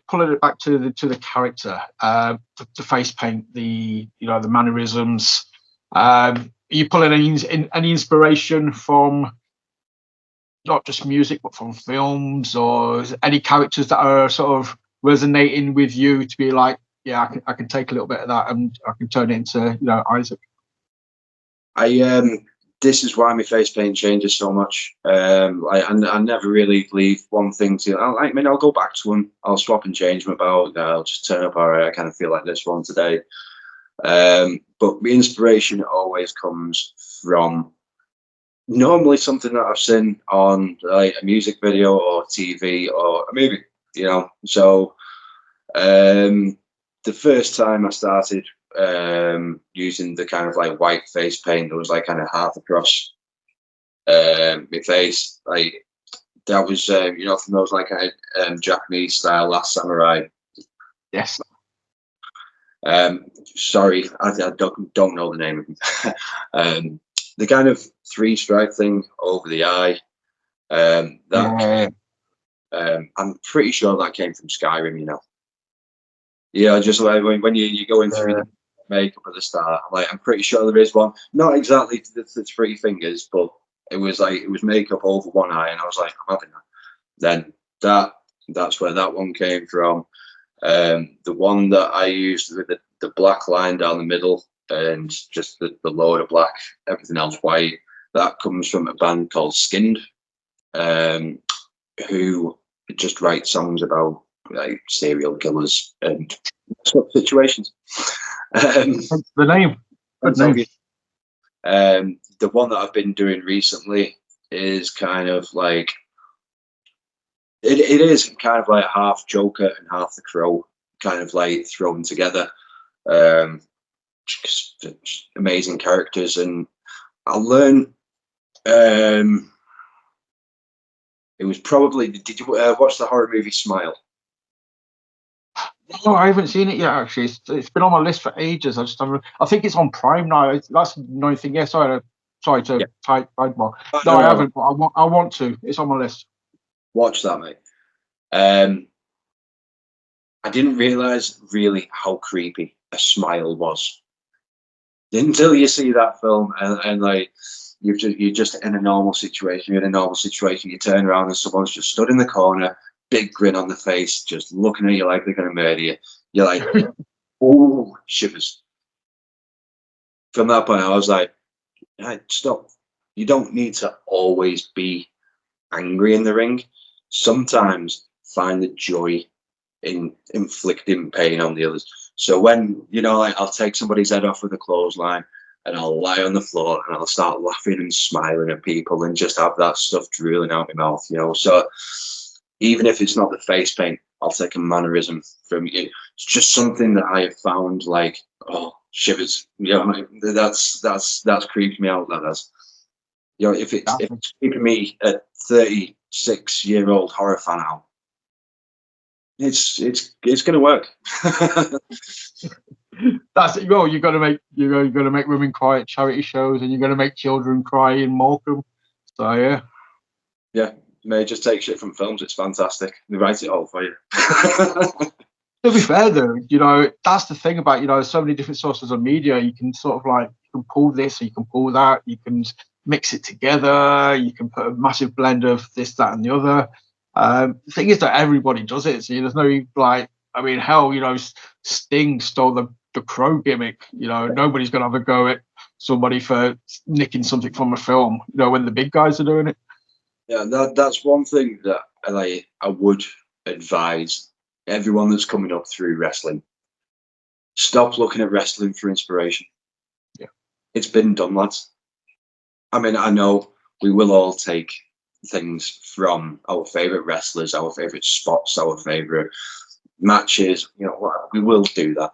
S1: pulling it back to the character, the face paint, the mannerisms. Are you pulling any inspiration from not just music but from films, or any characters that are sort of resonating with you to be like, yeah, I can take a little bit of that and I can turn it into Isaac?
S2: This is why my face paint changes so much. I never really leave one thing to. I'll go back to them. I'll swap and change them about. I'll just turn up. All right, I kind of feel like this one today. But the inspiration always comes from normally something that I've seen on like a music video or TV or a movie. So the first time I started using the kind of like white face paint that was like kind of half across my face, like that was from those like Japanese style Last Samurai.
S1: Yes.
S2: Sorry, I don't know the name of them. The kind of 3-stripe thing over the eye. I'm pretty sure that came from Skyrim. Yeah, just like when you're going through the makeup at the start, I'm pretty sure there is one. Not exactly the 3 fingers, but it was makeup over one eye, and I was like, I'm having that. Then that's where that one came from. The one that I used with the black line down the middle and just the load of black, everything else white, that comes from a band called Skinned. who just write songs about like serial killers and sort of situations.
S1: The name. Good name.
S2: The one that I've been doing recently is kind of like it is kind of like half Joker and half the Crow, kind of like thrown together. Just amazing characters, and I learned. It was probably. Did you watch the horror movie Smile?
S1: No, I haven't seen it yet. Actually, it's been on my list for ages. I just haven't. I think it's on Prime now. That's the only thing. Yeah, sorry to type more. No, I haven't. But I want to. It's on my list.
S2: Watch that, mate. I didn't realize really how creepy a smile was until you see that film, and like you're just in a normal situation. You're in a normal situation. You turn around and someone's just stood in the corner, big grin on the face, just looking at you like they're going to murder you. You're like, oh, shivers. From that point, I was like, hey, stop. You don't need to always be angry in the ring. Sometimes find the joy in inflicting pain on the others. So when, like I'll take somebody's head off with a clothesline and I'll lie on the floor and I'll start laughing and smiling at people and just have that stuff drooling out my mouth, So even if it's not the face paint, I'll take a mannerism from you. It's just something that I have found like, oh, shivers. That's creeped me out. That does. If it's keeping me a 36-year-old horror fan out, it's going to work.
S1: That's it. Well, you're gonna make women cry at charity shows, and you're gonna make children cry in Morecambe. So
S2: yeah. May just take shit from films. It's fantastic. They write it all for you.
S1: To be fair, though, that's the thing about so many different sources of media. You can sort of like you can pull this, or you can pull that. You can mix it together. You can put a massive blend of this, that, and the other. The thing is that everybody does it. So there's no like. I mean, hell, Sting stole the Crow gimmick. Nobody's gonna have a go at somebody for nicking something from a film. When the big guys are doing it.
S2: Yeah, that's one thing that I would advise everyone that's coming up through wrestling. Stop looking at wrestling for inspiration.
S1: Yeah,
S2: it's been done, lads. I mean, I know we will all take things from our favorite wrestlers, our favorite spots, our favorite matches. We will do that.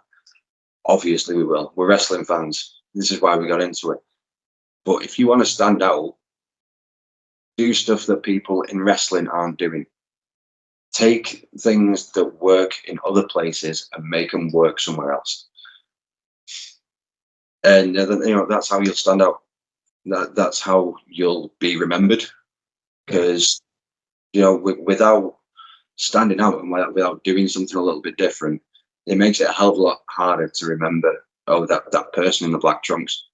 S2: Obviously, we will. We're wrestling fans. This is why we got into it. But if you want to stand out, do stuff that people in wrestling aren't doing. Take things that work in other places and make them work somewhere else. And that's how you'll stand out. That's how you'll be remembered. Because without standing out and without doing something a little bit different, it makes it a hell of a lot harder to remember. Oh, that person in the black trunks.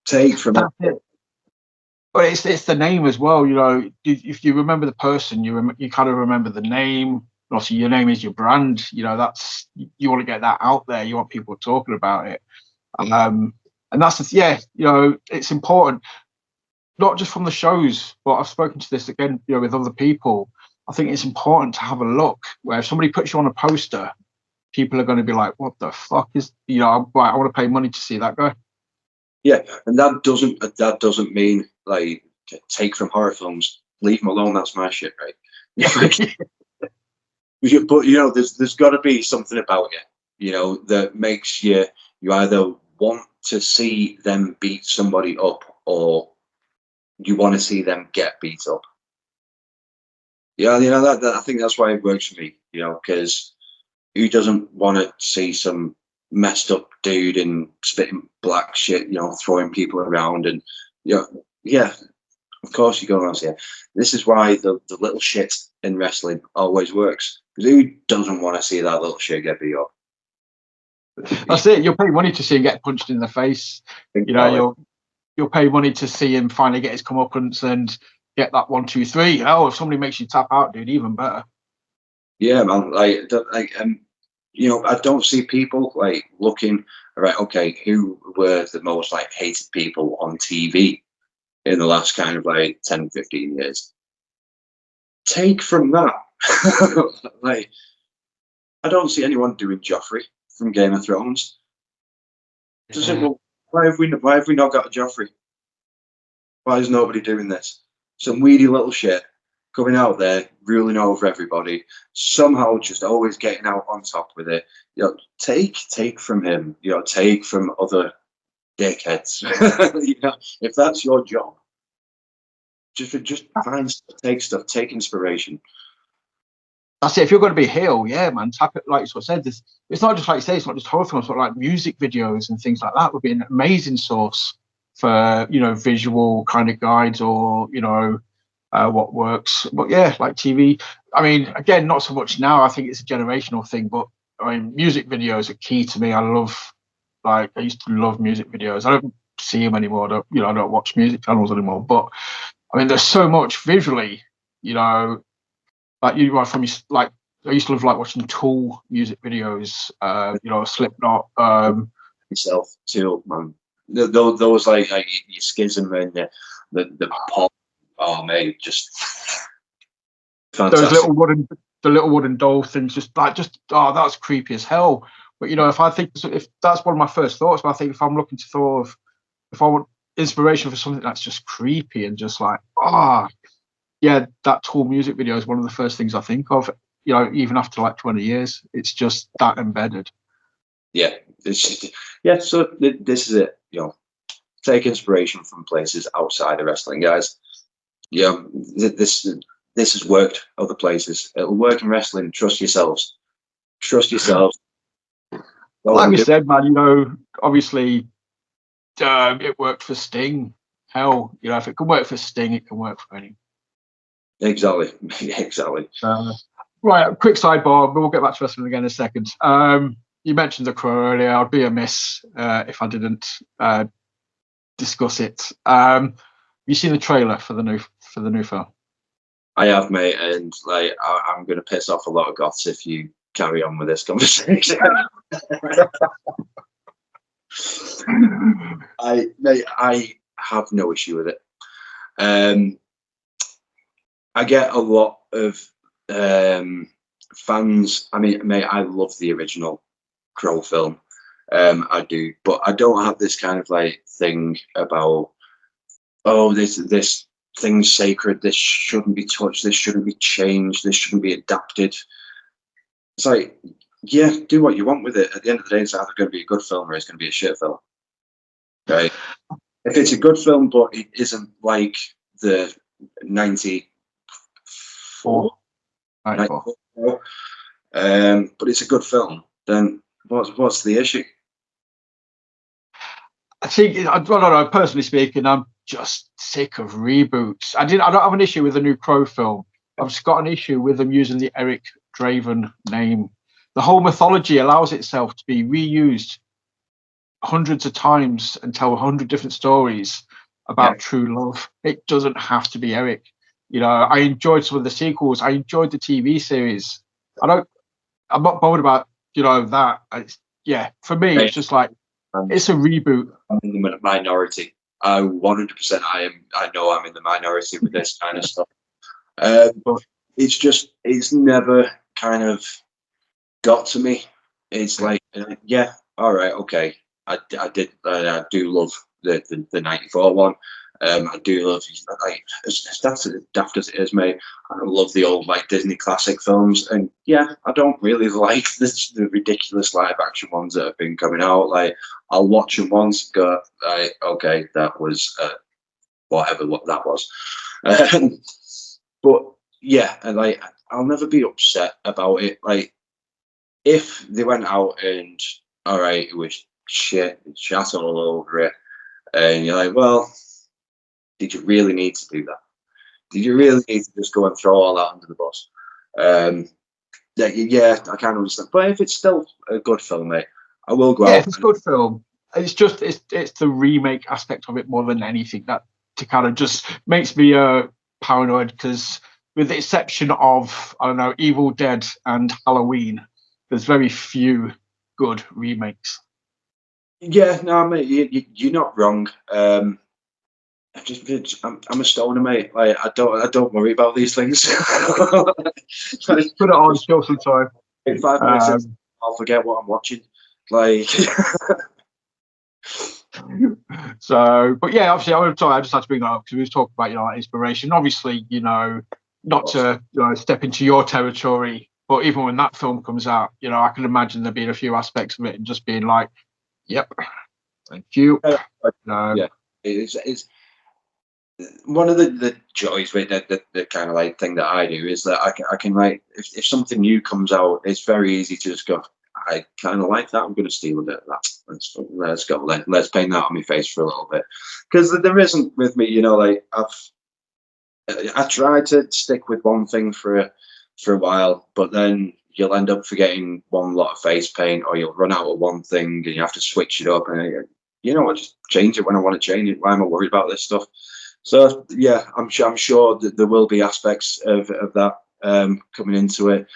S2: Take from that.
S1: But it's the name as well. If you remember the person, you kind of remember the name. Obviously, your name is your brand. That's you want to get that out there. You want people talking about it, and that's it's important. Not just from the shows, but I've spoken to this again, with other people. I think it's important to have a look where if somebody puts you on a poster, people are going to be like, "What the fuck is?" I want to pay money to see that guy.
S2: Yeah, and that doesn't mean like take from horror films, leave them alone. That's my shit, right? But there's got to be something about you, that makes you either want to see them beat somebody up or you want to see them get beat up. Yeah, that I think that's why it works for me. Because who doesn't want to see some messed up dude and spitting black shit, throwing people around and yeah, of course you go around here. This is why the little shit in wrestling always works. Because who doesn't want to see that little shit get beat up?
S1: That's it. You'll pay money to see him get punched in the face. You'll pay money to see him finally get his comeuppance and get that 1, 2, 3. Oh, if somebody makes you tap out, dude, even better.
S2: Yeah, man. I don't see people like looking right. Okay, who were the most hated people on TV? in the last kind of like 10, 15 years. Take from that. Like, I don't see anyone doing Joffrey from Game of Thrones. Just say, well, why have we not got a Joffrey? Why is nobody doing this? Some weedy little shit coming out there, ruling over everybody, somehow just always getting out on top with it. You know, take from him. You know, take from other dickheads. You know, if that's your job, just find stuff, take stuff, take inspiration.
S1: That's it. If you're going to be heel, yeah, man, tap it. Like you said, this, it's not just like you say, it's not just horror films, but like music videos and things like that would be an amazing source for, you know, visual kind of guides, or, you know, what works. But yeah, like TV. I mean, again, not so much now. I think it's a generational thing, but I mean, music videos are key to me. I used to love music videos. I don't see them anymore. I don't watch music channels anymore. But I mean, there's so much visually, you know. Like you right from like I used to love like watching Tool music videos, you know, Slipknot.
S2: Yourself too, man. Those like your Schism and the pop. Oh mate, just fantastic.
S1: The little wooden doll things, that's creepy as hell. But you know, if that's one of my first thoughts, but I think if I'm looking to if I want inspiration for something that's just creepy and just like yeah, that Tool music video is one of the first things I think of. You know, even after like 20 years, it's just that embedded.
S2: Yeah, So this is it. You know, take inspiration from places outside of wrestling, guys. Yeah, this has worked other places. It'll work in wrestling. Trust yourselves. Trust yourselves.
S1: Like we said, man, you know, obviously it worked for Sting. Hell, you know, if it can work for Sting, it can work for anyone.
S2: Exactly.
S1: Right, quick sidebar, but we'll get back to wrestling again in a second. You mentioned The Crow earlier. I'd be amiss if I didn't discuss it. Have you seen the trailer for the new film?
S2: I have, mate, and like I'm going to piss off a lot of goths if you carry on with this conversation. I have no issue with it. I get a lot of fans. I mean, mate, I love the original Crow film. I do, but I don't have this kind of like thing about, oh, this thing's sacred. This shouldn't be touched. This shouldn't be changed. This shouldn't be adapted. It's like, yeah, do what you want with it. At the end of the day, it's either going to be a good film or it's going to be a shit film. Right? If it's a good film, but it isn't like the 94, but it's a good film, then what's the issue?
S1: I think, I don't know, personally speaking, I'm just sick of reboots. I don't have an issue with the new Crow film. I've just got an issue with them using the Eric Draven name. The whole mythology allows itself to be reused hundreds of times and tell 100 different stories about true love. It doesn't have to be Eric. You know, I enjoyed some of the sequels. I enjoyed the TV series. I'm not bothered about, you know, that. For me, it's just like, it's a reboot.
S2: I'm in the minority. 100%. I know I'm in the minority with this kind of stuff. But it's never kind of got to me. It's like, yeah, all right, okay. I do love the 94 one. I do love, like, as daft as it is, mate. I love the old like Disney classic films, and yeah, I don't really like the ridiculous live action ones that have been coming out. Like, I'll watch them once, go, like, okay, that was whatever what that was. But yeah, and like, I'll never be upset about it. Like, if they went out and all right, it was shit, shat all over it, and you're like, well, did you really need to do that? Did you really need to just go and throw all that under the bus? Yeah, I can't understand. But if it's still a good film, mate, I will go out.
S1: Yeah, it's a good film. It's just it's the remake aspect of it more than anything that to kind of just makes me paranoid, because with the exception of, I don't know, Evil Dead and Halloween, there's very few good remakes.
S2: Yeah, no, mate, you're not wrong. I'm a stoner, mate. Like I don't worry about these things.
S1: Put it on, kill some time.
S2: In 5 minutes, I'll forget what I'm watching. Like,
S1: so, but yeah, obviously, I just had to bring that up because we was talking about like inspiration. Obviously, not to step into your territory, but even when that film comes out, I can imagine there being a few aspects of it and just being like, "Yep, thank you."
S2: Yeah, it's one of the joys with the kind of like thing that I do is that I can like if something new comes out, it's very easy to just go, I kind of like that. I'm going to steal a bit of that. Let's go. Let's paint that on my face for a little bit, because there isn't with me. Like I tried to stick with one thing for a while, but then you'll end up forgetting one lot of face paint, or you'll run out of one thing and you have to switch it up. And I just change it when I want to change it. Why am I worried about this stuff? So yeah, I'm sure that there will be aspects of that coming into it.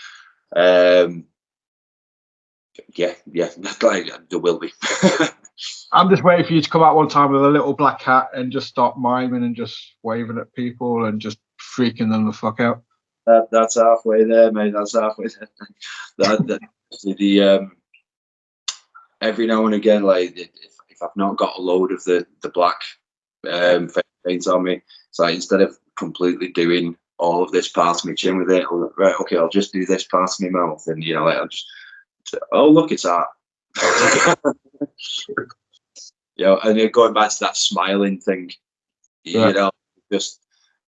S2: Yeah, like, there will be.
S1: I'm just waiting for you to come out one time with a little black hat and just start miming and just waving at people and just freaking them the fuck out.
S2: That's halfway there, mate. That's halfway there. Every now and again, like if I've not got a load of the black face paint on me, it's like instead of completely doing all of this part of my chin with it, right? Okay, I'll just do this part of my mouth, and like I'll just, oh look, it's art. And going back to that smiling thing, just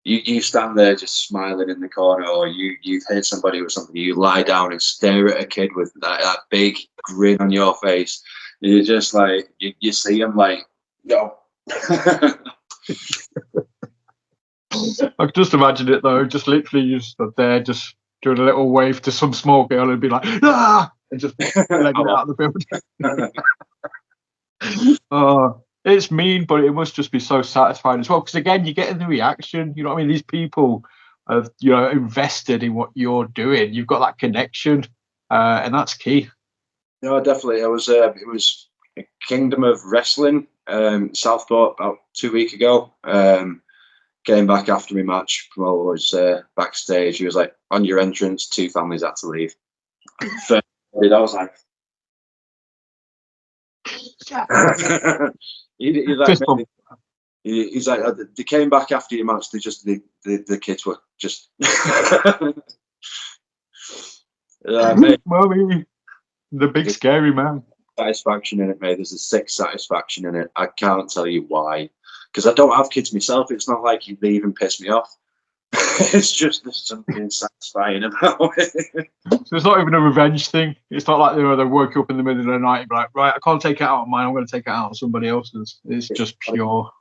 S2: you stand there just smiling in the corner, or you've hit somebody with something, you lie down and stare at a kid with that big grin on your face. You're just like you see him like, yo.
S1: I can just imagine it though, just literally you stood there just doing a little wave to some small girl and be like, ah, and just leg it out of the building. It's mean, but it must just be so satisfying as well. Because again, you're getting the reaction. You know what I mean? These people have invested in what you're doing. You've got that connection, and that's key.
S2: No, definitely. It was a Kingdom of Wrestling, Southport, about 2 weeks ago. Came back after my match. Promoter was backstage. He was like, "On your entrance, 2 families had to leave." I was like. He's like, they came back after your match. They just the kids were just.
S1: Mommy, the big scary man.
S2: Satisfaction in it, mate. There's a sick satisfaction in it. I can't tell you why, because I don't have kids myself. It's not like they even piss me off. It's just there's something satisfying about it.
S1: So it's not even a revenge thing. It's not like they woke you up in the middle of the night and be like, right, I can't take it out on mine. I'm going to take it out on somebody else's. It's just pure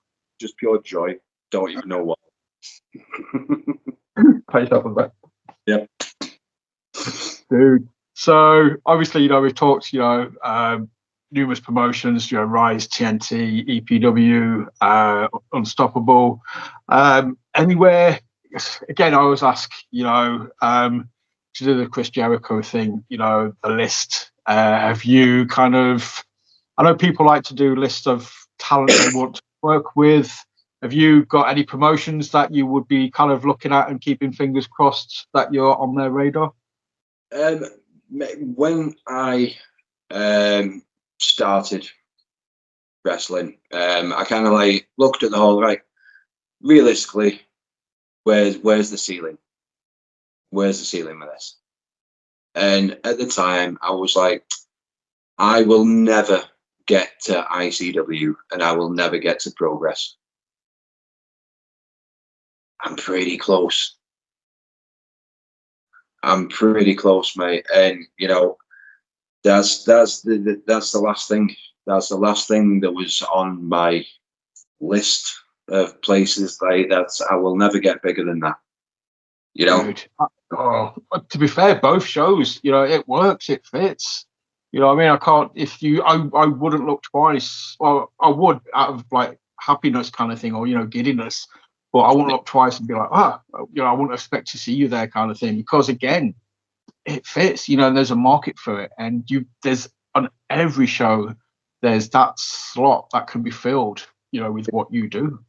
S2: joy. Don't even know what.
S1: Pat yourself on the back.
S2: Yep.
S1: Dude. So obviously, we've talked, numerous promotions, Rise, TNT, EPW, Unstoppable. Anywhere. Again, I always ask, to do the Chris Jericho thing, the list. Have you kind of, I know people like to do lists of talent they want to work with. Have you got any promotions that you would be kind of looking at and keeping fingers crossed that you're on their radar?
S2: When I started wrestling, I kind of like looked at the whole, right, realistically, where's the ceiling? Where's the ceiling with this? And at the time, I was like, I will never get to ICW and I will never get to Progress. I'm pretty close. Mate. And that's the last thing. That's the last thing that was on my list of places that I will never get bigger than that.
S1: Dude, to be fair, both shows, it works, it fits. I mean, I wouldn't look twice. Well, I would out of like happiness kind of thing, or giddiness, but I wouldn't look twice and be like, I wouldn't expect to see you there kind of thing, because again, it fits. And there's a market for it, and there's on every show there's that slot that can be filled, with what you do.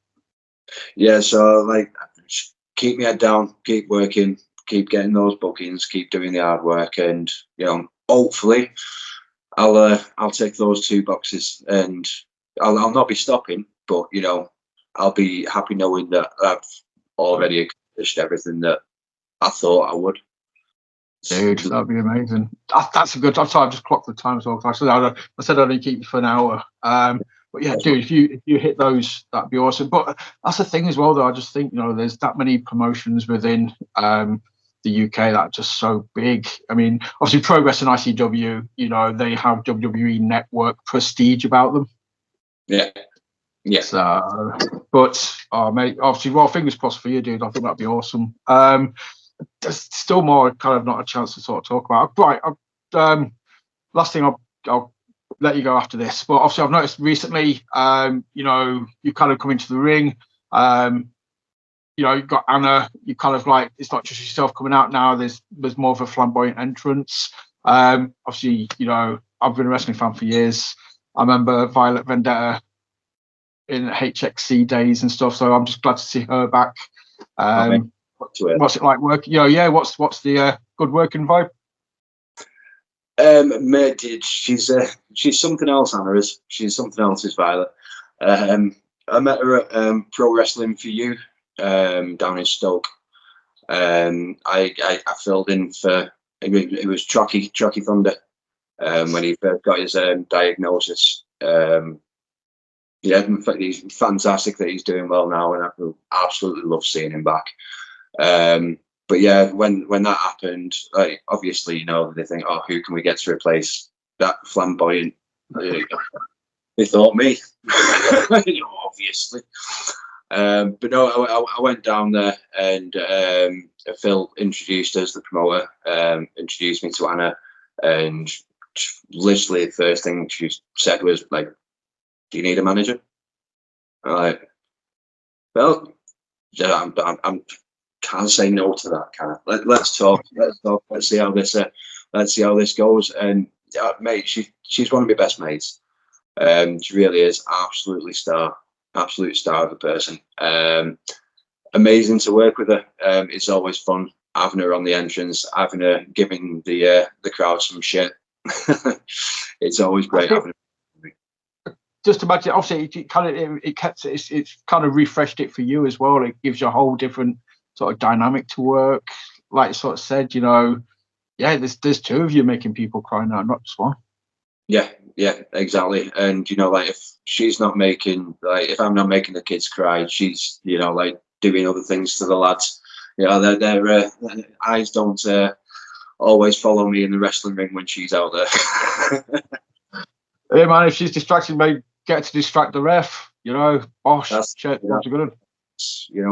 S2: Yeah, so like, just keep my head down, keep working, keep getting those bookings, keep doing the hard work, and hopefully I'll tick those 2 boxes, and I'll not be stopping, but I'll be happy knowing that I've already accomplished everything that I thought I would.
S1: Dude, that'd be amazing. That's a good. I'm sorry, I've just clocked the time as well. I said I'd only keep you for an hour. But yeah, dude, if you hit those, that'd be awesome. But that's the thing as well, though. I just think there's that many promotions within the UK that are just so big. I mean, obviously, Progress and ICW, they have WWE Network prestige about them.
S2: Yeah. Yeah.
S1: So, but mate, obviously, well, fingers crossed for you, dude. I think that'd be awesome. There's still more kind of not a chance to sort of talk about. Right. Last thing, I'll let you go after this. But obviously, I've noticed recently, you kind of come into the ring. You've got Anna. You kind of like, it's not just yourself coming out now. There's more of a flamboyant entrance. Obviously, I've been a wrestling fan for years. I remember Violet Vendetta in HXC days and stuff. So I'm just glad to see her back. What's it like working? What's the good working vibe?
S2: Mate, she's something else. Anna is. She's something else. Is Violet. I met her at Pro Wrestling for You down in Stoke. I filled in for it was Chucky Thunder when he first got his diagnosis. In fact, he's fantastic that he's doing well now, and I absolutely love seeing him back. But yeah, when that happened, like obviously, they think, oh, who can we get to replace that flamboyant? They thought me, obviously. But no, I went down there, and Phil introduced us, the promoter, introduced me to Anna, and literally the first thing she said was like, "Do you need a manager?" I'm like, well, yeah, I'm can't say no to that. Can I? Let's talk. Let's see how this goes. And mate, she's one of my best mates. She really is absolute star of a person. Amazing to work with her. It's always fun having her on the entrance, having her giving the crowd some shit. It's always great having her.
S1: Just imagine, obviously, it's kind of refreshed it for you as well. It gives you a whole different sort of dynamic to work. Like you sort of said, there's 2 of you making people cry now, not just one.
S2: Yeah, exactly. And like if she's not making, like if I'm not making the kids cry, she's like doing other things to the lads. Their eyes don't always follow me in the wrestling ring when she's out there.
S1: Hey man, if she's distracted, maybe get to distract the ref. Bosh,
S2: That's
S1: shit, what's a good one?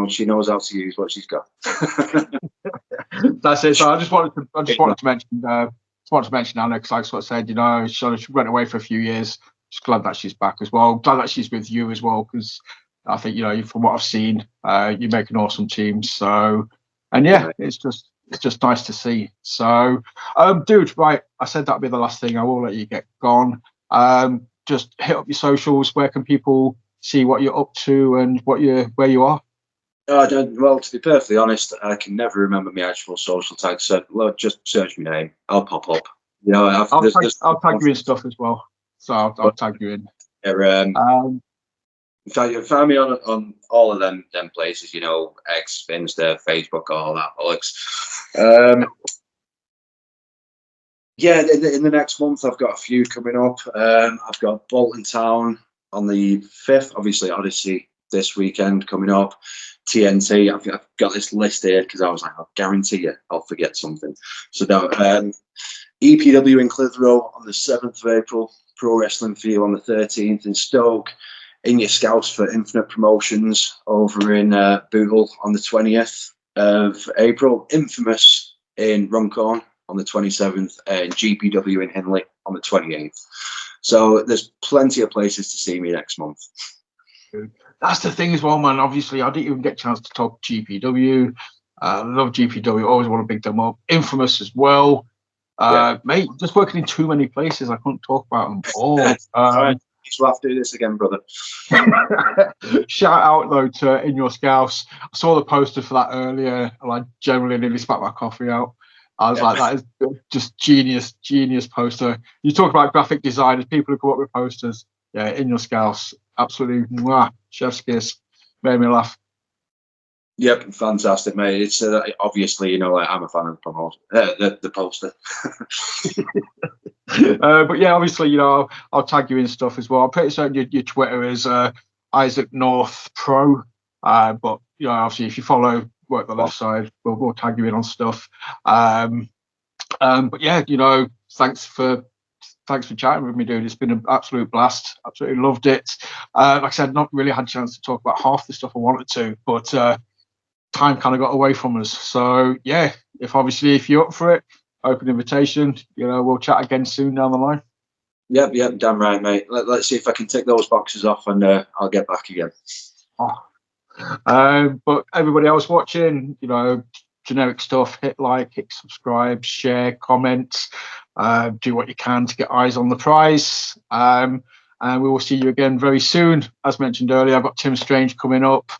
S2: She knows how to use what she's got.
S1: That's it. So I just wanted to mention Anna, because I sort of said, she went away for a few years. Just glad that she's back as well. Glad that she's with you as well, because I think from what I've seen, you make an awesome team. So, and yeah, it's just nice to see. So, dude, right? I said that'd be the last thing. I will let you get gone. Just hit up your socials. Where can people see what you're up to and where you are?
S2: Well, to be perfectly honest, I can never remember my actual social tag. So, just search my name. I'll pop up.
S1: I'll tag you in stuff as well. So I'll tag you in.
S2: In fact, you find me on all of them places. X, Insta, Facebook, all that bollocks. Yeah, in the next month, I've got a few coming up. I've got Bolton Town on the 5th, obviously Odyssey this weekend coming up. TNT, I've got this list here because I was like, I'll guarantee you I'll forget something. So now, EPW in Clitheroe on the 7th of April, Pro Wrestling for You on the 13th in Stoke, In Your Scouts for Infinite Promotions over in Bootle on the 20th of April, Infamous in Runcorn on the 27th, and GPW in Hindley on the 28th. So there's plenty of places to see me next month.
S1: That's the thing as well, man. Obviously, I didn't even get a chance to talk GPW. I love GPW. Always want to big them up. Infamous as well. Mate, just working in too many places. I couldn't talk about them all.
S2: we'll have to do this again, brother.
S1: Shout out though to In Your Scouts. I saw the poster for that earlier, and I generally nearly spat my coffee out. I was like, that is just genius poster. You talk about graphic designers, people who come up with posters. Yeah, In Your Scouts, absolutely, mwah, chef's kiss. Made me laugh.
S2: Yep, fantastic, mate. It's obviously, you know, like, I'm a fan of the poster.
S1: But yeah, obviously, you know, I'll tag you in stuff as well. I'm pretty certain your Twitter is Isaac North Pro. But you know, obviously, if you follow Work the Left Side, we'll tag you in on stuff. But yeah, you know, thanks for chatting with me, dude. It's been an absolute blast. Absolutely loved it. Like I said, not really had a chance to talk about half the stuff I wanted to, but time kind of got away from us. So yeah, if you're up for it, open invitation. You know, we'll chat again soon down the line.
S2: Yep, damn right, mate. Let's see if I can tick those boxes off, and I'll get back again.
S1: But everybody else watching, you know, generic stuff, hit like, hit subscribe, share, comment, do what you can to get eyes on the prize. And we will see you again very soon. As mentioned earlier, I've got Tim Strange coming up,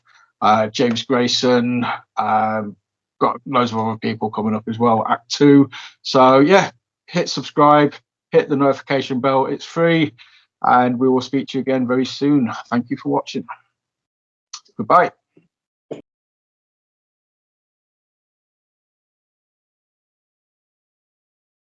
S1: James Grayson, got loads of other people coming up as well, Act 2. So yeah, hit subscribe, hit the notification bell, it's free, and we will speak to you again very soon. Thank you for watching. Goodbye.